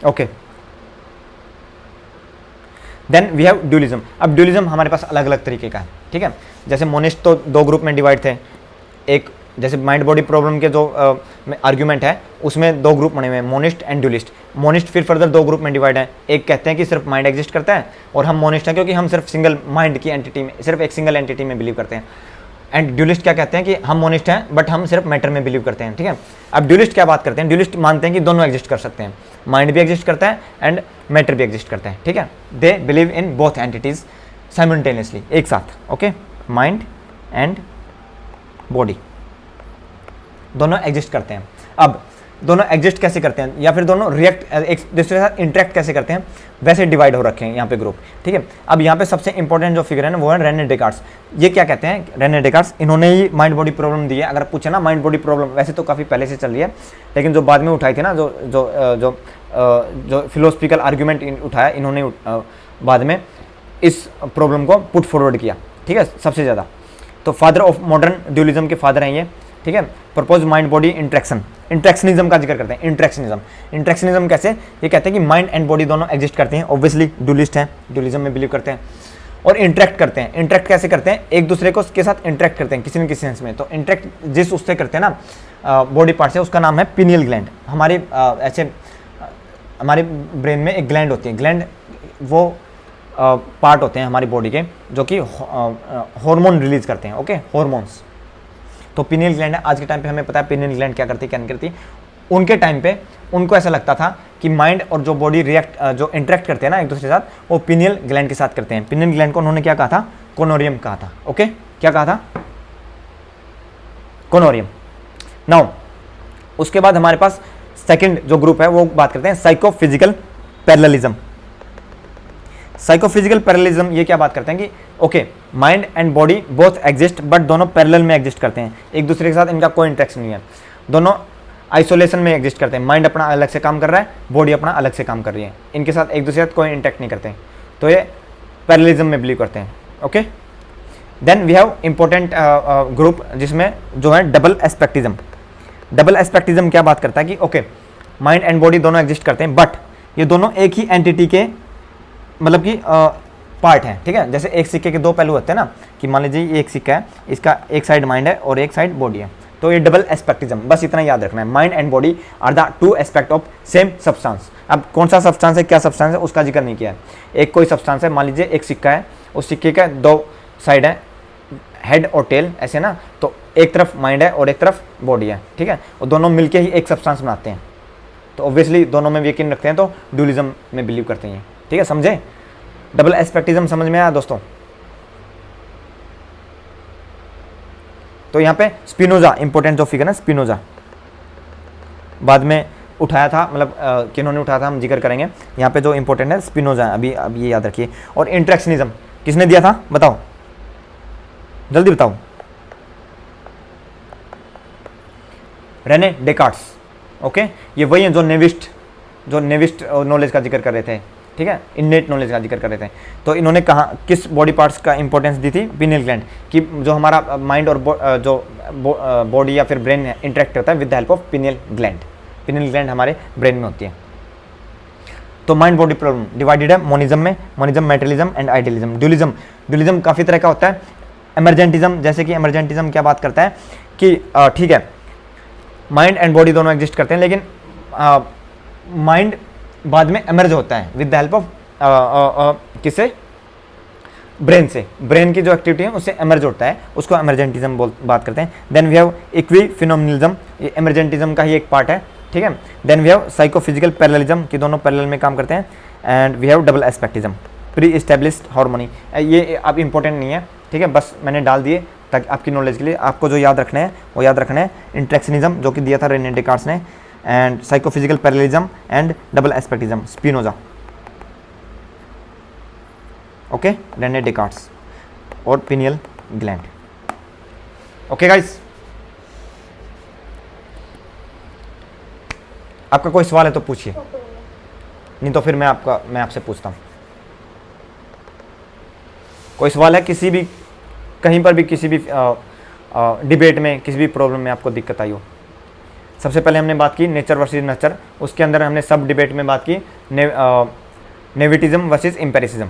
okay. Then we have dualism. अब ड्यूलिज्म हमारे पास अलग अलग तरीके का है, ठीक है। जैसे मोनिस्ट तो दो ग्रुप में डिवाइड थे, एक जैसे माइंड बॉडी प्रॉब्लम के जो आर्ग्यूमेंट है उसमें दो ग्रुप बने हुए हैं, मोनिस्ट एंड ड्यूलिस्ट। मोनिस्ट फिर फर्दर दो ग्रुप में डिवाइड है, एक कहते हैं कि सिर्फ माइंड एग्जिस्ट करता है, और हम मोनिस्ट हैं क्योंकि हम सिर्फ सिंगल माइंड की एंटिटी में, सिर्फ एक सिंगल एंटिटी में बिलीव करते हैं। एंड ड्यूलिस्ट क्या कहते हैं कि हम मोनिस्ट हैं बट हम सिर्फ मैटर में बिलीव करते हैं, ठीक है। अब ड्यूलिस्ट क्या बात करते हैं? ड्यूलिस्ट मानते हैं कि दोनों एग्जिस्ट कर सकते हैं, माइंड भी एग्जिस्ट करता है एंड मैटर भी एग्जिस्ट करता है, ठीक है। They believe in both entities simultaneously, एक साथ, ओके। माइंड एंड बॉडी दोनों एग्जिस्ट करते हैं। अब दोनों एग्जिस्ट कैसे करते हैं, या फिर दोनों रिएक्ट एक दूसरे के साथ इंटरेक्ट कैसे करते हैं, वैसे डिवाइड हो रखे हैं यहाँ पे ग्रुप, ठीक है। अब यहाँ पे सबसे इंपॉर्टेंट जो फिगर है ना वो है रेने डेकार्ट्स। ये क्या कहते हैं? रेने डेकार्ट्स, इन्होंने ही माइंड बॉडी प्रॉब्लम दी है। अगर पूछे ना माइंड बॉडी प्रॉब्लम, वैसे तो काफ़ी पहले से चल रही है, लेकिन जो बाद में उठाई थी ना, जो जो जो जो फिलोसफिकल आर्ग्यूमेंट उठाया इन्होंने बाद में इस प्रॉब्लम को पुट फॉरवर्ड किया, ठीक है, सबसे ज़्यादा। तो फादर ऑफ मॉडर्न ड्यूलिज्म के फादर हैं ये, ठीक है। प्रपोज माइंड बॉडी इंट्रैक्शन, इंट्रैक्शनिज्म का जिक्र करते हैं। इंट्रैक्शनिज्म कैसे? ये कहते हैं कि माइंड एंड बॉडी दोनों एग्जिस्ट करते हैं, ऑब्वियसली ड्यूलिस्ट हैं, ड्यूलिज्म में बिलीव करते हैं, और इंटरेक्ट करते हैं। इंटरेक्ट कैसे करते हैं? एक दूसरे को के साथ इंटरेक्ट करते हैं किसी न किसी सेंस में। तो इंटरेक्ट जिस उससे करते हैं ना बॉडी पार्ट से, उसका नाम है पिनियल ग्लैंड। हमारी ऐसे हमारे ब्रेन में एक ग्लैंड होती है, ग्लैंड वो पार्ट होते हैं हमारी बॉडी के जो कि हार्मोन रिलीज करते हैं, ओके, हॉर्मोन्स। तो पिनियल ग्लैंड है। आज के टाइम पे हमें पता है पिनियल ग्लैंड क्या करती है, क्या नहीं करती। उनके टाइम पे उनको ऐसा लगता था कि माइंड और जो बॉडी जो इंटरेक्ट करते हैं ना एक दूसरे के साथ, वो पिनियल ग्लैंड के साथ करते हैं। पिनियल ग्लैंड को उन्होंने क्या कहा था? कोनोरियम कहा था, ओके। क्या कहा था? कोनोरियम। नाउ उसके बाद हमारे पास सेकंड जो ग्रुप है वो बात करते हैं साइकोफिजिकल पैरेललिज्म। साइकोफिजिकल पैरेललिज्म ये क्या बात करते हैं कि okay, mind and body both exist but दोनों पैरेलल में एग्जिस्ट करते हैं, एक दूसरे के साथ इनका कोई इंटरेक्शन नहीं है, दोनों आइसोलेशन में एग्जिस्ट करते हैं। माइंड अपना अलग से काम कर रहा है, बॉडी अपना अलग से काम कर रही है, इनके साथ एक दूसरे के साथ कोई इंटरेक्ट नहीं करते हैं। तो ये पैरेललिज्म में बिलीव करते हैं, okay. Then we have important group जिसमें जो है डबल एस्पेक्टिज्म। डबल एस्पेक्टिज्म क्या बात करता है कि ओके, माइंड एंड बॉडी दोनों एग्जिस्ट करते हैं बट ये दोनों एक ही एंटिटी के मतलब कि पार्ट है, ठीक है। जैसे एक सिक्के के दो पहलू होते हैं ना, कि मान लीजिए ये एक सिक्का है, इसका एक साइड माइंड है और एक साइड बॉडी है, तो ये डबल एस्पेक्टिज्म, बस इतना याद रखना है। Mind and body are the two aspect of same substance. अब कौन सा सब्सटेंस है, क्या सब्सटेंस है, उसका जिक्र नहीं किया है। एक कोई सब्सटेंस है, मान लीजिए एक सिक्का है, उस सिक्के का दो साइड है, हेड और टेल, ऐसे ना, तो एक तरफ माइंड है और एक तरफ बॉडी है, ठीक है, और दोनों मिलके ही एक सब्सटेंस बनाते हैं। तो ऑब्वियसली दोनों में यकीन रखते हैं, तो ड्यूलिज्म में बिलीव करते हैं, ठीक है, समझे? डबल एस्पेक्टिज्म समझ में आया दोस्तों? तो यहाँ पे स्पिनोजा इंपॉर्टेंट जो फिगर है, स्पिनोजा बाद में उठाया था, मतलब किन्होंने उठाया था हम जिक्र करेंगे। यहाँ पे जो इंपॉर्टेंट है स्पिनोजा है, अभी ये याद रखिए। और इंट्रैक्शनिज्म किसने दिया था, बताओ जल्दी बताओ? Rene Descartes, okay. ये वही है जो नेविस्ट नॉलेज का जिक्र कर रहे थे, ठीक है, इननेट नॉलेज का जिक्र कर रहे थे। तो इन्होंने कहा किस बॉडी पार्ट्स का इंपॉर्टेंस दी थी? पिनियल ग्लैंड, कि जो हमारा माइंड और जो बॉडी या फिर ब्रेन इंटरेक्ट होता है with the help of pineal gland. Pineal gland हमारे ब्रेन में होती है। तो माइंड बॉडी प्रॉब्लम डिवाइडेड है मोनिज्म में, monism, materialism and idealism. Dualism काफ़ी तरह का होता है। एमरजेंटिज्म, जैसे कि एमरजेंटिज्म क्या बात करता है कि ठीक है, माइंड एंड बॉडी दोनों एग्जिस्ट करते हैं, लेकिन माइंड बाद में एमर्ज होता है विद द हेल्प ऑफ किससे? ब्रेन से। ब्रेन की जो एक्टिविटी है उससे एमर्ज होता है, उसको एमरजेंटिज्म बात करते हैं। Then we have epiphenomenalism, ये एमरजेंटिज्म का ही एक पार्ट है, ठीक है। Then we have psychophysical parallelism, कि दोनों पैरेलल में काम करते हैं। And we have double aspectism, pre established harmony. ये अब इंपॉर्टेंट नहीं है, ठीक है, बस मैंने डाल दिए ताकि आपकी नॉलेज के लिए। आपको जो याद रखना है वो याद रखना है इंट्रैक्शनिज्म जो कि दिया था रेने डेकार्ट्स ने, and psychophysical parallelism and double aspectism Spinoza, okay, Rene Descartes और पिनियल ग्लैंड, ओके गाइस, आपका कोई सवाल है तो पूछिए, नहीं तो फिर मैं आपसे पूछता हूँ। कोई सवाल है किसी भी, कहीं पर भी, किसी भी डिबेट में, किसी भी प्रॉब्लम में आपको दिक्कत आई हो? सबसे पहले हमने बात की नेचर वर्सेस नर्चर, उसके अंदर हमने सब डिबेट में बात की नेविटिज्म वर्सेस एम्पेरिसिज्म,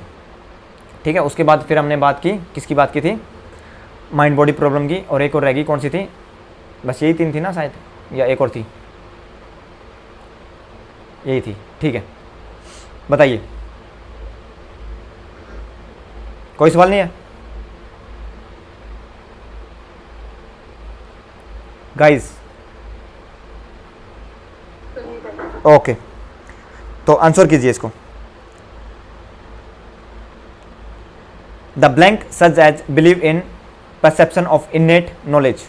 ठीक है। उसके बाद फिर हमने बात की, किसकी बात की थी? माइंड बॉडी प्रॉब्लम की, और एक और रहेगी, कौन सी थी? बस यही 3 थी ना शायद, या एक और थी? यही थी, ठीक है। बताइए, कोई सवाल नहीं है गाइस? ओके, तो आंसर कीजिए इसको। The blank such as believe in perception of innate knowledge.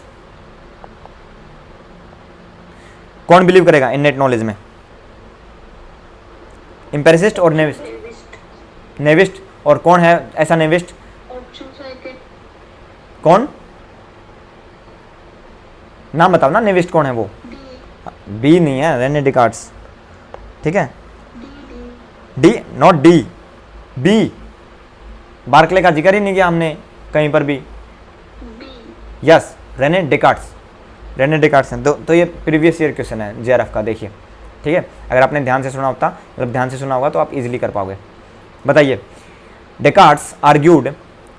कौन बिलीव करेगा इनेट नॉलेज में? एम्पेरिसिस्ट और नेविस्ट? नेविस्ट, और कौन है ऐसा नेविस्ट? कौन? नाम बताओ ना, नेविस्ट कौन है वो? बी नहीं है, रेने डिकार्ड्स, ठीक है। D, not D, B. Berkeley का जिक्र ही नहीं किया हमने कहीं पर भी। Yes, Rene Descartes, Rene Descartes हैं। तो ये प्रीवियस ईयर क्वेश्चन है जेआरएफ का, देखिए, ठीक है। अगर आपने ध्यान से सुना होता, मतलब ध्यान से सुना होगा, तो आप इजीली कर पाओगे। बताइए, Descartes argued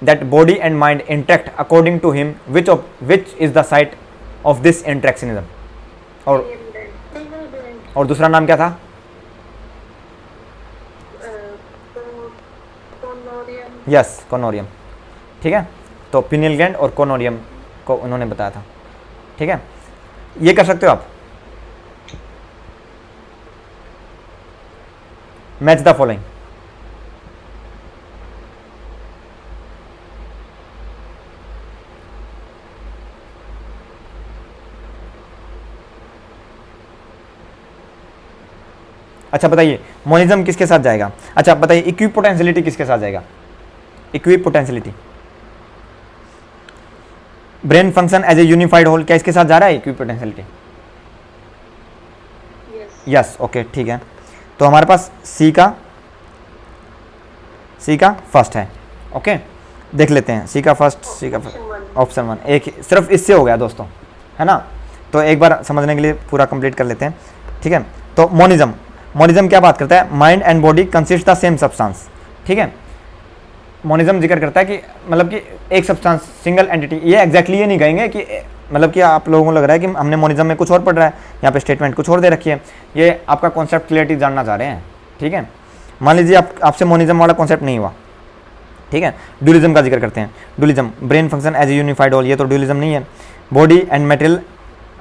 that body and mind interact according to him, which is the site of this interactionism? और दूसरा नाम क्या था? यस, कोनोरियम, ठीक है। तो पिनियल ग्लैंड और कोनोरियम को उन्होंने बताया था, ठीक है। ये कर सकते हो आप। Match the following. अच्छा बताइए, मोनिज्म किसके साथ जाएगा? अच्छा बताइए, इक्विपोटेंशियलिटी किसके साथ जाएगा? Equipotentiality, brain function as a unified whole, क्या इसके साथ जा रहा है इक्विपोटेंशियलिटी? यस, ओके, ठीक है। तो हमारे पास सी का फर्स्ट है, ओके। देख लेते हैं सी का फर्स्ट, ऑप्शन 1, एक सिर्फ इससे हो गया दोस्तों, है ना। तो एक बार समझने के लिए पूरा कंप्लीट कर लेते हैं, ठीक है। तो मोनिज्म क्या बात करता है? Mind and body consist the same substance, ठीक है। मोनिज्म जिक्र करता है कि मतलब कि एक सब्सटेंस, सिंगल एंटिटी। ये एग्जैक्टली ये नहीं कहेंगे कि मतलब कि आप लोगों को लग रहा है कि हमने मोनिज्म में कुछ और पढ़ रहा है, यहाँ पे स्टेटमेंट कुछ और दे रखी है। ये आपका कॉन्सेप्ट क्लियरिटी जानना चाह रहे हैं, ठीक है। मान लीजिए आपसे मोनिज्म वाला कॉन्सेप्ट नहीं हुआ, ठीक है। ड्यूलिज्म का जिक्र करते हैं। Dualism, brain function as a unified whole, ये तो ड्यूलिज्म नहीं है।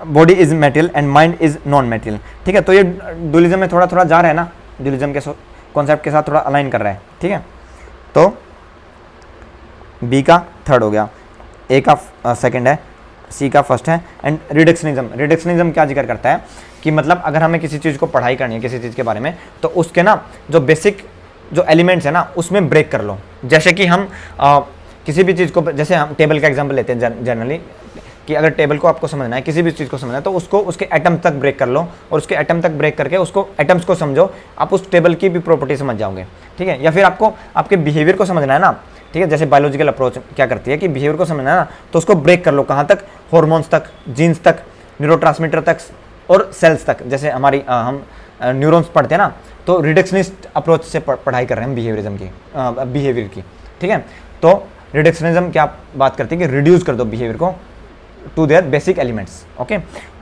Body is material and mind is non material, ठीक है। तो ये ड्यूलिज्म में थोड़ा थोड़ा जा रहा है ना, ड्यूलिज्म के कॉन्सेप्ट के साथ थोड़ा अलाइन कर रहा है, ठीक है। तो बी का थर्ड हो गया, ए का सेकंड है, सी का फर्स्ट है। एंड रिडक्शनिज्म क्या जिक्र करता है कि मतलब अगर हमें किसी चीज़ को पढ़ाई करनी है, किसी चीज़ के बारे में, तो उसके ना जो बेसिक जो एलिमेंट्स है ना, उसमें ब्रेक कर लो। जैसे कि हम किसी भी चीज़ को, जैसे हम टेबल का एग्जाम्पल लेते हैं जनरली, कि अगर टेबल को आपको समझना है, किसी भी चीज़ को समझना है, तो उसको उसके एटम तक ब्रेक कर लो, और उसके एटम तक ब्रेक करके उसको एटम्स को समझो, आप उस टेबल की भी प्रॉपर्टी समझ जाओगे, ठीक है। या फिर आपको आपके बिहेवियर को समझना है ना, ठीक है। जैसे बायोलॉजिकल अप्रोच क्या करती है कि बिहेवियर को समझना है ना, तो उसको ब्रेक कर लो, कहाँ तक? हॉर्मोन्स तक, जीन्स तक, न्यूरोट्रांसमीटर तक और सेल्स तक। जैसे हमारी हम न्यूरॉन्स पढ़ते हैं ना, तो रिडक्शनिस्ट अप्रोच से पढ़ाई कर रहे हैं हम बिहेवियर की, ठीक है। तो रिडक्शनिज्म क्या बात करती है कि रिड्यूस कर दो बिहेवियर को to their basic elements, okay.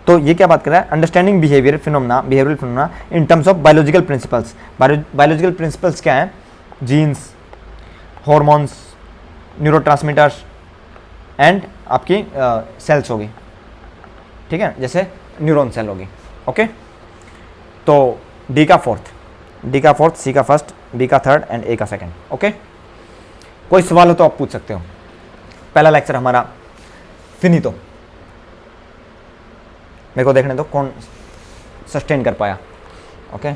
तो ये क्या बात कर रहा है? Understanding behavioural phenomena in terms of biological principles. Biological principles क्या है? जीन्स, हॉर्मोन्स, न्यूरोट्रांसमीटर्स एंड आपकी सेल्स होगी, ठीक है, जैसे न्यूरॉन सेल होगी, ओके। तो डी का फोर्थ, सी का फर्स्ट, बी का थर्ड एंड ए का सेकंड, ओके। कोई सवाल हो तो आप पूछ सकते हो। पहला लेक्चर हमारा फिनितो। मेरे को देखने दो कौन सस्टेन कर पाया, ओके।